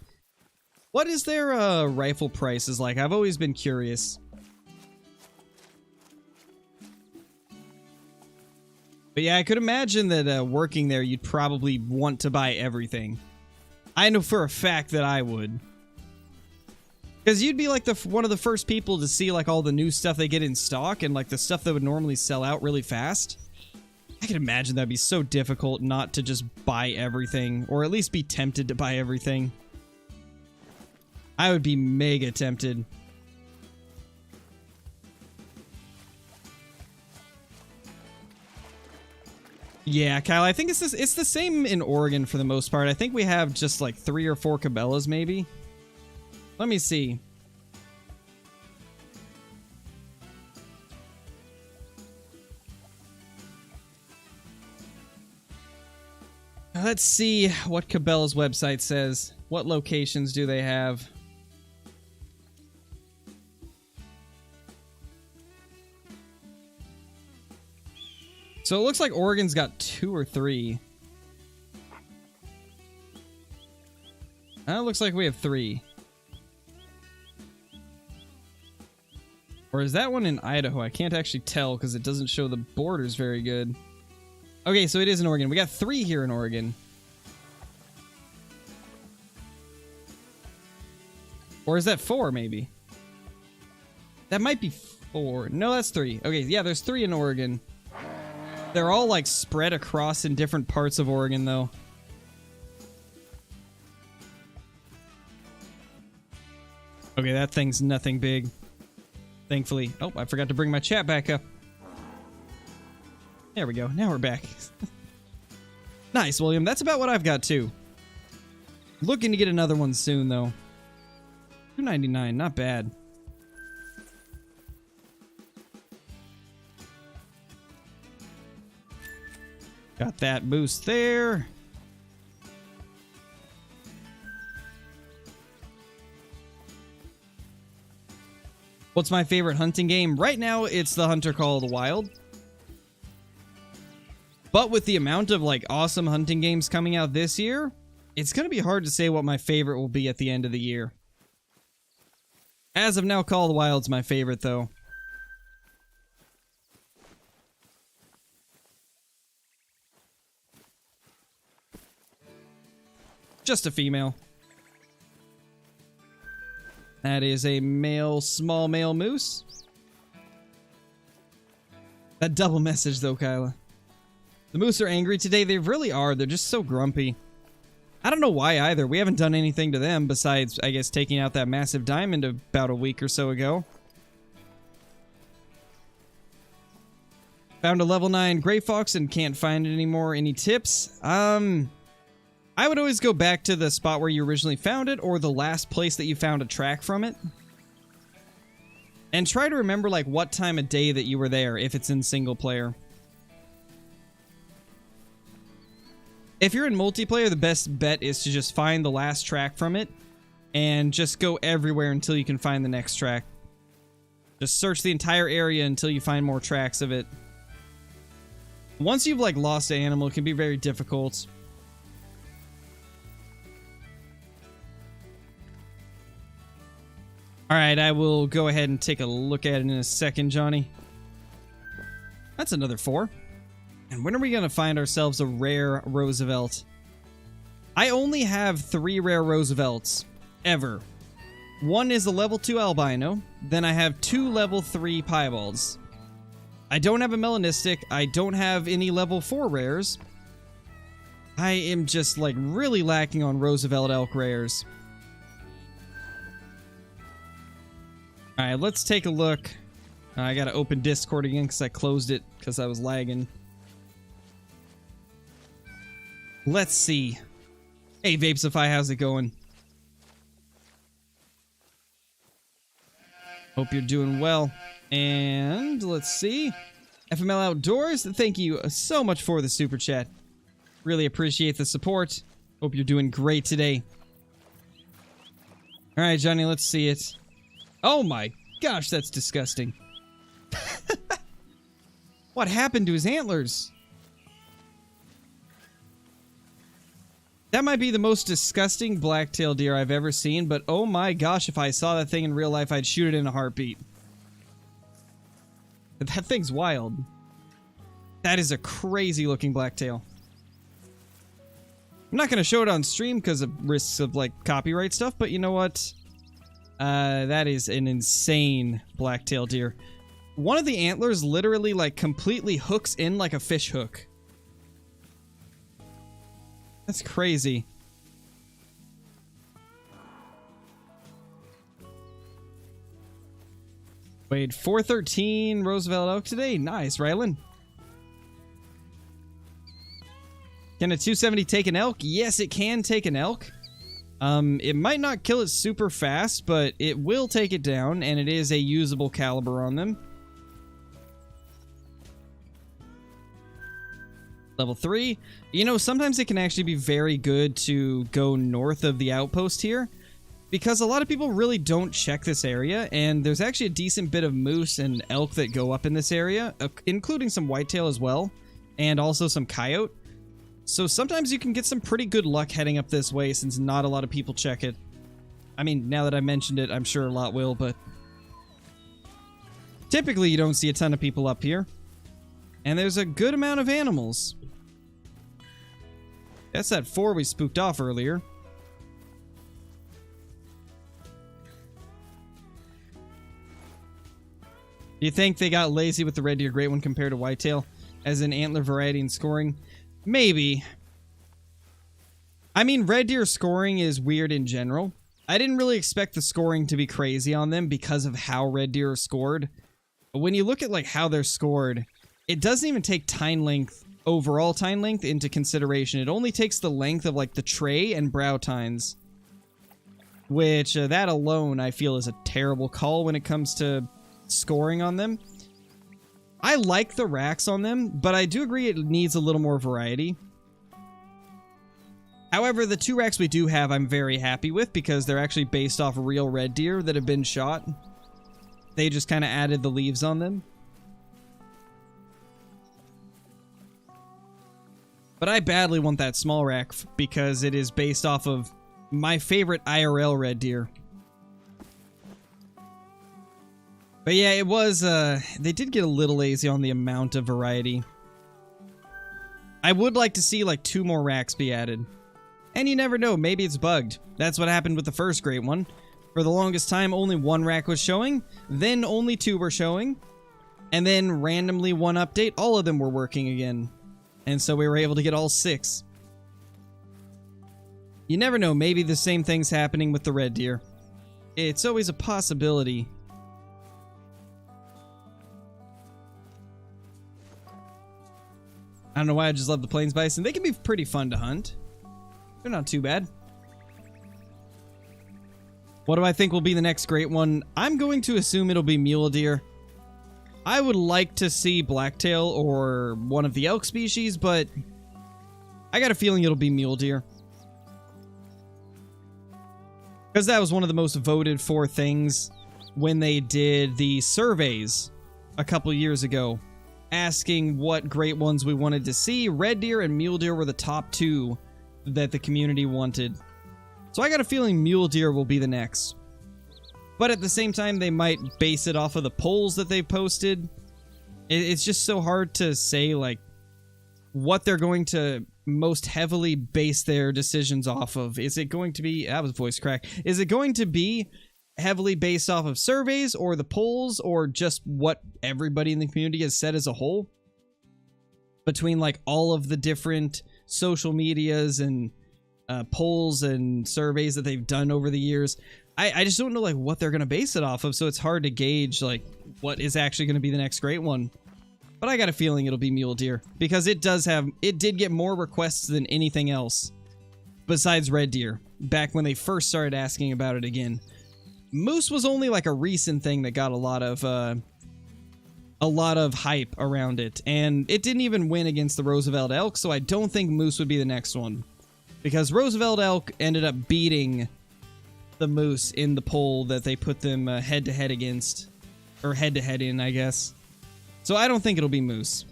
What is their rifle prices like? I've always been curious. But yeah, I could imagine that working there, you'd probably want to buy everything. I know for a fact that I would. Because you'd be like one of the first people to see like all the new stuff they get in stock and like the stuff that would normally sell out really fast. I can imagine that'd be so difficult not to just buy everything, or at least be tempted to buy everything. I would be mega tempted. Yeah, Kyle, I think it's the same in Oregon for the most part. I think we have just like 3 or 4 Cabela's maybe. Let me see. Let's see what Cabela's website says. What locations do they have? So it looks like Oregon's got 2 or 3. It looks like we have 3. Or is that one in Idaho? I can't actually tell because it doesn't show the borders very good. Okay, so it is in Oregon. We got 3 here in Oregon. Or is that 4, maybe? That might be 4. No, that's 3. Okay, yeah, there's 3 in Oregon. They're all, like, spread across in different parts of Oregon, though. Okay, that thing's nothing big. Thankfully. Oh, I forgot to bring my chat back up. There we go. Now we're back. Nice, William. That's about what I've got, too. Looking to get another one soon, though. $2.99. Not bad. Got that boost there. What's my favorite hunting game? Right now, it's the Hunter Call of the Wild. But with the amount of like awesome hunting games coming out this year, it's going to be hard to say what my favorite will be at the end of the year. As of now, Call of the Wild's my favorite, though. Just a female. That is a male, small male moose. That double message, though, Kyla. The moose are angry today. They really are. They're just so grumpy. I don't know why either. We haven't done anything to them besides, I guess, taking out that massive diamond about a week or so ago. Found a level 9 gray fox and can't find it anymore. Any tips? I would always go back to the spot where you originally found it or the last place that you found a track from it. And try to remember, like, what time of day that you were there if it's in single player. If you're in multiplayer, the best bet is to just find the last track from it and just go everywhere until you can find the next track. Just search the entire area until you find more tracks of it. Once you've, like, lost an animal, it can be very difficult. Alright, I will go ahead and take a look at it in a second, Johnny. That's another 4. And when are we going to find ourselves a rare Roosevelt? I only have 3 rare Roosevelts. Ever. One is a level 2 albino. Then I have 2 level 3 piebalds. I don't have a melanistic. I don't have any level 4 rares. I am just, like, really lacking on Roosevelt elk rares. Alright, let's take a look. I gotta open Discord again because I closed it because I was lagging. Let's see. Hey, Vapesify, how's it going? Hope you're doing well. And let's see. FML Outdoors, thank you so much for the super chat. Really appreciate the support. Hope you're doing great today. Alright, Johnny, let's see it. Oh my gosh, that's disgusting. What happened to his antlers? That might be the most disgusting blacktail deer I've ever seen, but oh my gosh, if I saw that thing in real life, I'd shoot it in a heartbeat. That thing's wild. That is a crazy looking blacktail. I'm not going to show it on stream because of risks of, like, copyright stuff, but you know what? That is an insane black-tail deer. One of the antlers literally, like, completely hooks in like a fish hook. That's crazy. Wait, 413 Roosevelt elk today? Nice, Rylan. Can a 270 take an elk? Yes, it can take an elk. It might not kill it super fast, but it will take it down, and it is a usable caliber on them. Level 3. You know, sometimes it can actually be very good to go north of the outpost here, because a lot of people really don't check this area, and there's actually a decent bit of moose and elk that go up in this area, including some whitetail as well, and also some coyote. So sometimes you can get some pretty good luck heading up this way since not a lot of people check it. I mean, now that I mentioned it, I'm sure a lot will, but typically you don't see a ton of people up here. And there's a good amount of animals. That's that 4 we spooked off earlier. Do you think they got lazy with the red deer great one compared to whitetail as an antler variety and scoring? Maybe. I mean, red deer scoring is weird in general. I didn't really expect the scoring to be crazy on them because of how red deer are scored. But when you look at like how they're scored, it doesn't even take tine length, overall tine length, into consideration. It only takes the length of like the tray and brow tines. Which, that alone, I feel is a terrible call when it comes to scoring on them. I like the racks on them, but I do agree it needs a little more variety. However, the 2 racks we do have I'm very happy with because they're actually based off real red deer that have been shot. They just kind of added the leaves on them. But I badly want that small rack because it is based off of my favorite IRL red deer. But yeah, it was, they did get a little lazy on the amount of variety. I would like to see, like, 2 more racks be added. And you never know, maybe it's bugged. That's what happened with the first great one. For the longest time, only 1 rack was showing, then only 2 were showing, and then randomly one update, all of them were working again. And so we were able to get all 6. You never know, maybe the same thing's happening with the red deer. It's always a possibility. I don't know why I just love the plains bison. They can be pretty fun to hunt. They're not too bad. What do I think will be the next great one? I'm going to assume it'll be mule deer. I would like to see blacktail or one of the elk species, but I got a feeling it'll be mule deer. Because that was one of the most voted for things when they did the surveys a couple years ago, asking what great ones we wanted to see. Red deer and mule deer were the top 2 that the community wanted. So I got a feeling mule deer will be the next. But at the same time, they might base it off of the polls that they posted. It's just so hard to say, like, what they're going to most heavily base their decisions off of. Is it going to be... That was voice crack. Is it going to be heavily based off of surveys or the polls or just what everybody in the community has said as a whole? Between, like, all of the different social medias and polls and surveys that they've done over the years. I just don't know, like, what they're going to base it off of, so it's hard to gauge, like, what is actually going to be the next great one. But I got a feeling it'll be mule deer, because it did get more requests than anything else, besides red deer, back when they first started asking about it again. Moose was only, like, a recent thing that got a lot of hype around it, and it didn't even win against the Roosevelt elk, so I don't think moose would be the next one. Because Roosevelt elk ended up beating the moose in the poll that they put them head-to-head against. Or head-to-head in, I guess. So I don't think it'll be moose.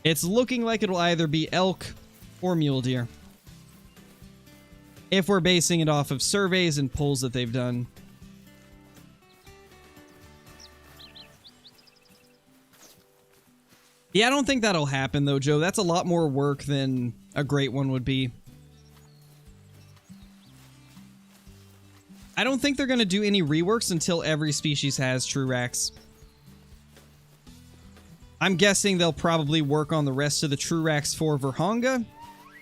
It's looking like it'll either be elk or mule deer. If we're basing it off of surveys and polls that they've done. Yeah, I don't think that'll happen though, Joe. That's a lot more work than a great one would be. I don't think they're going to do any reworks until every species has true racks. I'm guessing they'll probably work on the rest of the true racks for Verhonga,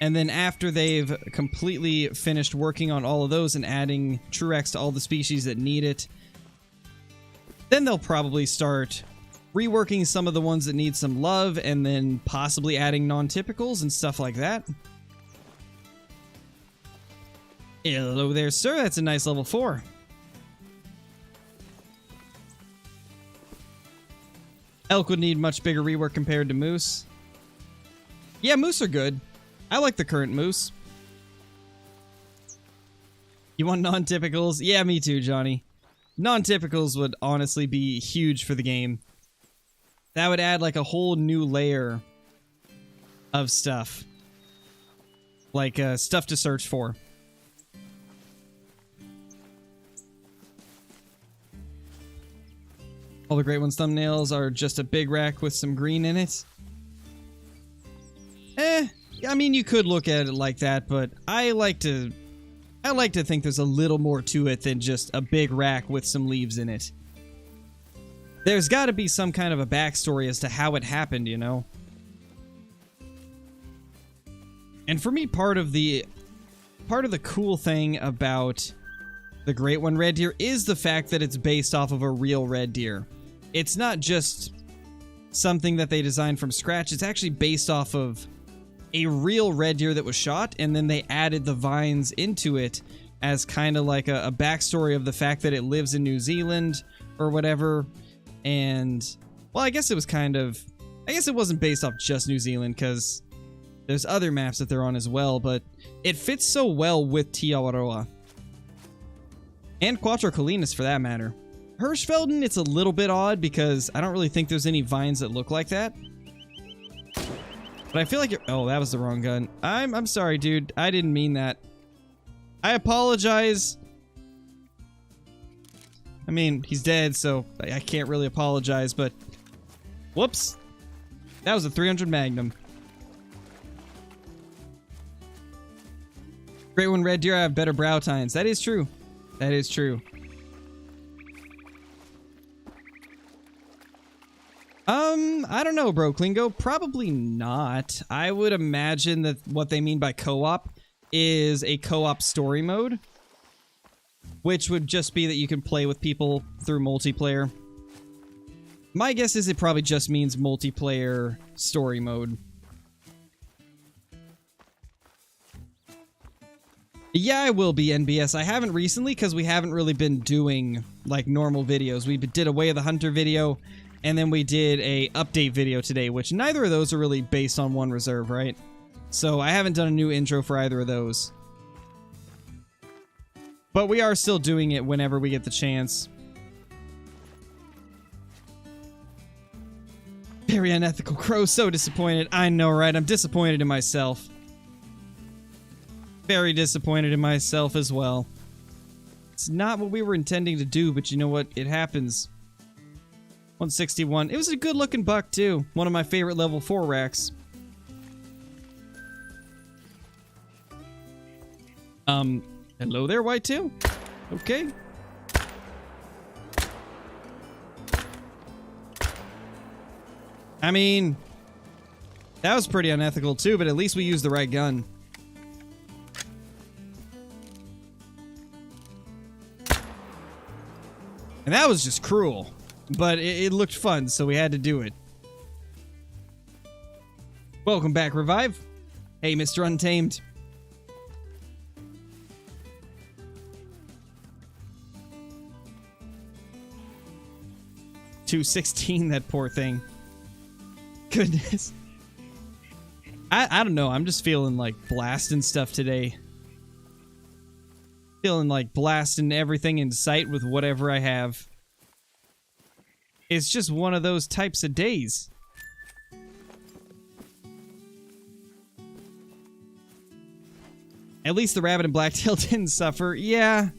and then after they've completely finished working on all of those and adding true racks to all the species that need it, then they'll probably start reworking some of the ones that need some love, and then possibly adding non-typicals and stuff like that. Hello there, sir. That's a nice level 4. Elk would need much bigger rework compared to moose. Yeah, moose are good. I like the current moose. You want non-typicals? Yeah, me too, Johnny. Non-typicals would honestly be huge for the game. That would add like a whole new layer of stuff. Like stuff to search for. All the Great Ones thumbnails are just a big rack with some green in it. I mean, you could look at it like that, but I like to think there's a little more to it than just a big rack with some leaves in it. There's got to be some kind of a backstory as to how it happened, you know? And for me, part of the cool thing about the Great One Red Deer is the fact that it's based off of a real red deer. It's not just something that they designed from scratch. It's actually based off of a real red deer that was shot, and then they added the vines into it as kind of like a backstory of the fact that it lives in New Zealand or whatever. And, well, I guess it wasn't based off just New Zealand, because there's other maps that they're on as well, but it fits so well with Te Awaroa. And Quattro Colinas, for that matter. Hirschfelden, it's a little bit odd because I don't really think there's any vines that look like that. But I feel like you're... Oh, that was the wrong gun. I'm sorry, dude. I didn't mean that. I apologize. I mean, he's dead, so I can't really apologize, but... Whoops. That was a 300 Magnum. Great One Red Deer, I have better brow tines. That is true. That is true. I don't know, bro, Klingo. Probably not. I would imagine that what they mean by co-op is a co-op story mode, which would just be that you can play with people through multiplayer. My guess is it probably just means multiplayer story mode. Yeah, I will be, NBS. I haven't recently because we haven't really been doing, like, normal videos. We did a Way of the Hunter video, and then we did a update video today, which neither of those are really based on one reserve, right? So I haven't done a new intro for either of those. But we are still doing it whenever we get the chance. Very unethical crow, so disappointed. I know, right? I'm disappointed in myself. Very disappointed in myself as well. It's not what we were intending to do, but you know what? It happens. 161. It was a good looking buck too. One of my favorite level 4 racks. Hello there, white tail. Okay. I mean, that was pretty unethical too, but at least we used the right gun. And that was just cruel, but it looked fun, so we had to do it. Welcome back, Revive. Hey, Mr. Untamed. $216, that poor thing. Goodness. I don't know, I'm just feeling like blasting stuff today. Feeling like blasting everything in sight with whatever I have. It's just one of those types of days. At least the rabbit and blacktail didn't suffer. Yeah,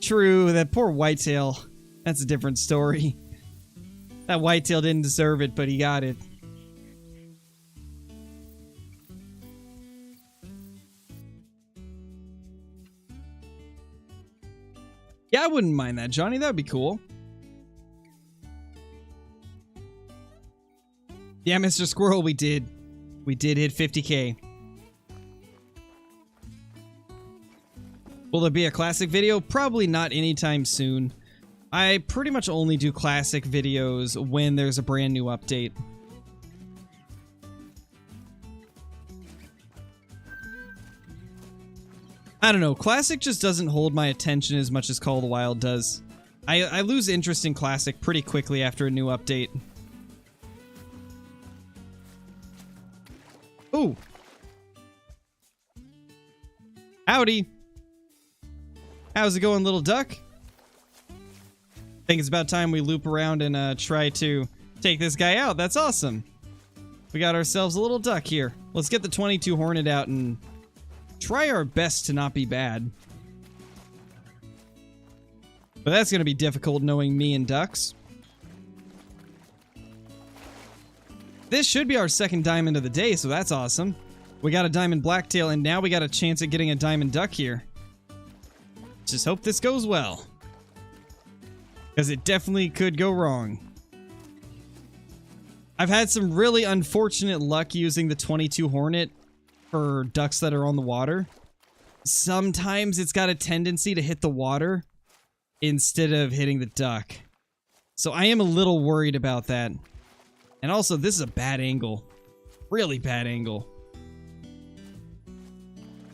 true. That poor whitetail. That's a different story. That whitetail didn't deserve it, but he got it. Yeah, I wouldn't mind that, Johnny. That would be cool. Yeah, Mr. Squirrel, we did. We did hit 50K. Will there be a classic video? Probably not anytime soon. I pretty much only do classic videos when there's a brand new update. I don't know, Classic just doesn't hold my attention as much as Call of the Wild does. I lose interest in Classic pretty quickly after a new update. Ooh. Howdy. How's it going, little duck? Think it's about time we loop around and try to take this guy out. That's awesome. We got ourselves a little duck here. Let's get the 22 Hornet out and try our best to not be bad. But that's going to be difficult knowing me and ducks. This should be our second diamond of the day, so that's awesome. We got a diamond blacktail, and now we got a chance at getting a diamond duck here. Just hope this goes well. Because it definitely could go wrong. I've had some really unfortunate luck using the 22 Hornet for ducks that are on the water. Sometimes it's got a tendency to hit the water instead of hitting the duck. So I am a little worried about that. And also, this is a bad angle. Really bad angle.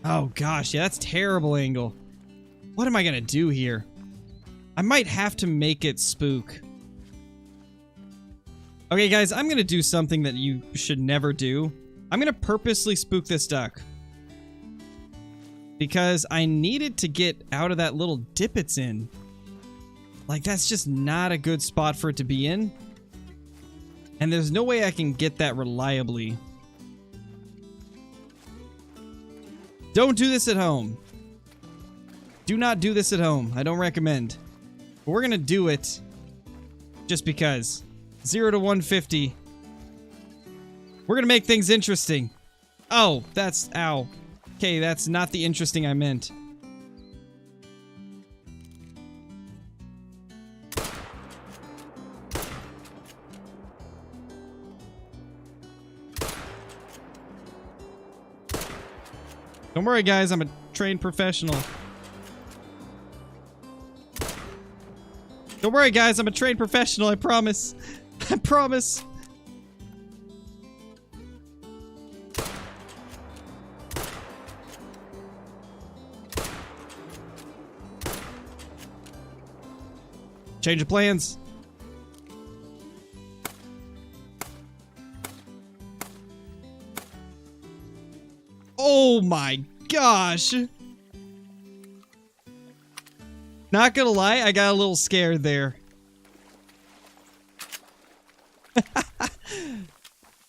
Oh gosh, yeah, that's terrible angle. What am I gonna do here? I might have to make it spook. Okay, guys, I'm gonna do something that you should never do. I'm gonna purposely spook this duck. Because I need it to get out of that little dip it's in. Like, that's just not a good spot for it to be in. And there's no way I can get that reliably. Don't do this at home. Do not do this at home. I don't recommend. But we're gonna do it just because. 0 to 150. We're gonna make things interesting. Oh, that's... Ow. Okay, that's not the interesting I meant. Don't worry, guys. I'm a trained professional. Don't worry, guys. I'm a trained professional. I promise. I promise. Change of plans. Oh my gosh. Not gonna lie, I got a little scared there.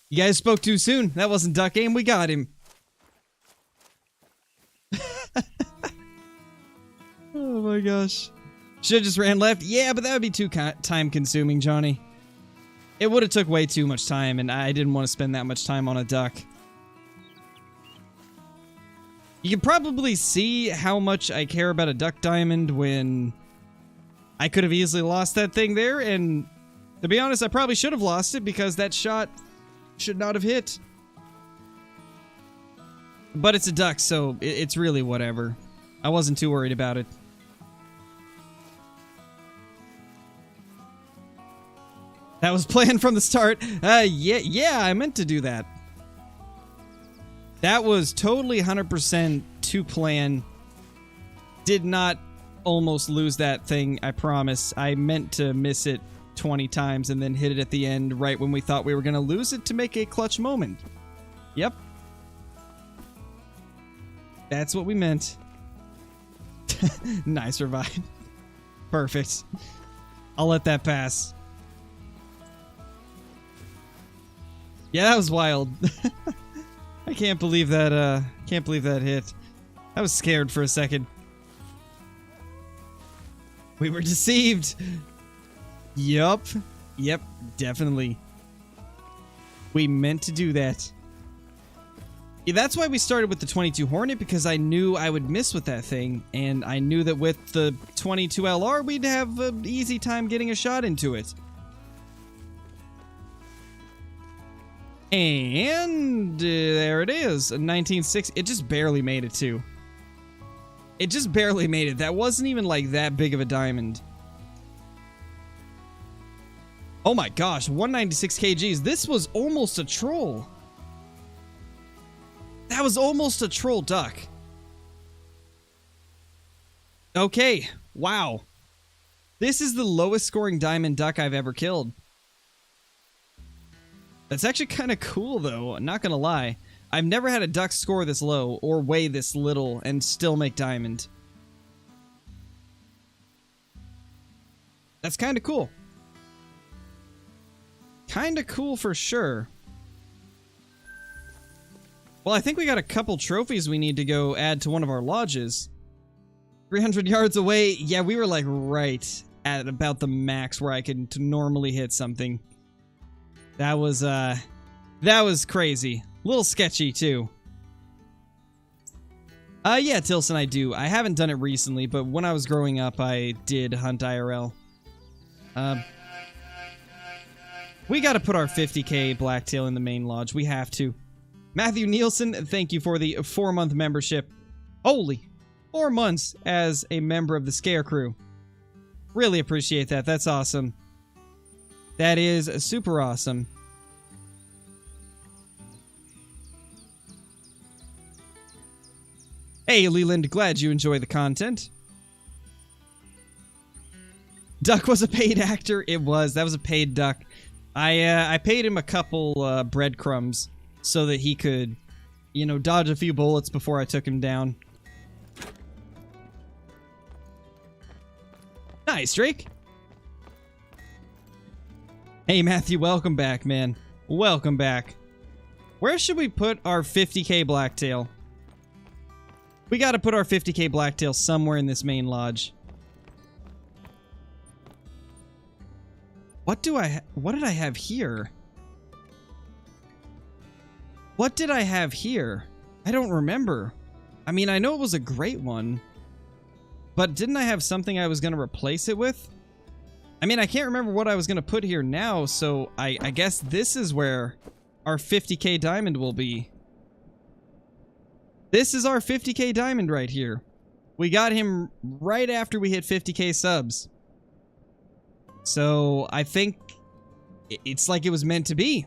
You guys spoke too soon. That wasn't duck aim. We got him. Oh my gosh. Should've just ran left. Yeah, but that would be too time consuming, Johnny. It would have took way too much time, and I didn't want to spend that much time on a duck. You can probably see how much I care about a duck diamond when I could have easily lost that thing there, and to be honest, I probably should have lost it because that shot should not have hit. But it's a duck, so it's really whatever. I wasn't too worried about it. That was planned from the start. Yeah, I meant to do that. That was totally 100% to plan. Did not almost lose that thing, I promise. I meant to miss it 20 times and then hit it at the end right when we thought we were going to lose it to make a clutch moment. Yep. That's what we meant. Nice revive. Perfect. I'll let that pass. Yeah, that was wild. I can't believe that, hit. I was scared for a second. We were deceived. Yup. Yep, definitely. We meant to do that. Yeah, that's why we started with the 22 Hornet, because I knew I would miss with that thing, and I knew that with the 22 LR, we'd have an easy time getting a shot into it. And there it is, a 1960. It just barely made it, too. It just barely made it. That wasn't even, like, that big of a diamond. Oh my gosh, 196 kgs. This was almost a troll. That was almost a troll duck. Okay, wow. This is the lowest scoring diamond duck I've ever killed. That's actually kind of cool, though. Not gonna lie. I've never had a duck score this low or weigh this little and still make diamond. That's kind of cool. Kind of cool for sure. Well, I think we got a couple trophies we need to go add to one of our lodges. 300 yards away. Yeah, we were like right at about the max where I could normally hit something. That was crazy. A little sketchy too. Yeah, Tilson, I do. I haven't done it recently, but when I was growing up, I did hunt IRL. We got to put our 50k blacktail in the main lodge. We have to. Matthew Nielsen, thank you for the 4-month membership. Holy, 4 months as a member of the Scare Crew. Really appreciate that. That's awesome. That is super awesome. Hey, Leland, glad you enjoy the content. Duck was a paid actor. It was. That was a paid duck. I paid him a couple breadcrumbs so that he could, you know, dodge a few bullets before I took him down. Nice, Drake. Hey, Matthew, welcome back, man. Welcome back. Where should we put our 50k blacktail? We gotta put our 50k blacktail somewhere in this main lodge. What did I have here? What did I have here? I don't remember. I mean, I know it was a great one. But didn't I have something I was going to replace it with? I mean, I can't remember what I was going to put here now, so I guess this is where our 50k diamond will be. This is our 50k diamond right here. We got him right after we hit 50k subs. So, I think it's like it was meant to be.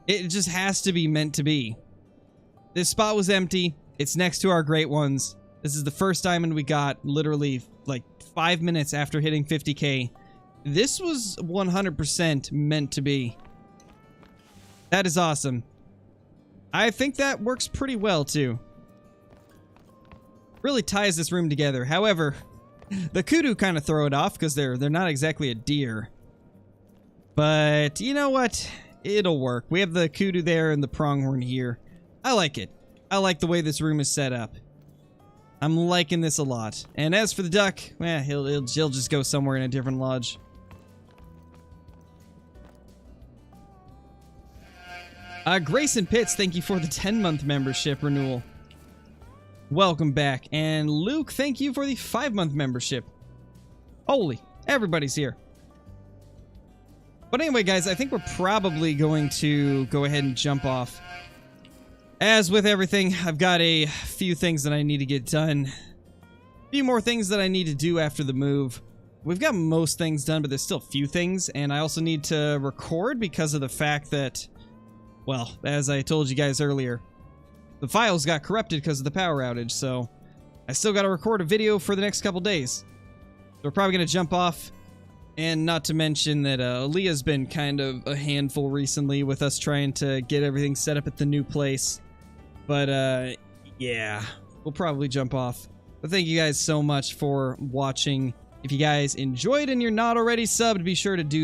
It just has to be meant to be. This spot was empty. It's next to our great ones. This is the first diamond we got literally like 5 minutes after hitting 50k. This was 100% meant to be. That is awesome. I think that works pretty well too. Really ties this room together. However, the kudu kind of throw it off because they're not exactly a deer. But you know what? It'll work. We have the kudu there and the pronghorn here. I like it. I like the way this room is set up. I'm liking this a lot. And as for the duck, he'll just go somewhere in a different lodge. Grayson Pitts, thank you for the 10-month membership renewal. Welcome back. And Luke, thank you for the 5-month membership. Holy, everybody's here. But anyway, guys, I think we're probably going to go ahead and jump off. As with everything, I've got a few things that I need to get done. A few more things that I need to do after the move. We've got most things done, but there's still a few things. And I also need to record because of the fact that, well, as I told you guys earlier, the files got corrupted because of the power outage. So I still got to record a video for the next couple days. So we're probably going to jump off. And not to mention that Aaliyah's been kind of a handful recently with us trying to get everything set up at the new place. But, yeah, we'll probably jump off. But thank you guys so much for watching. If you guys enjoyed and you're not already subbed, be sure to do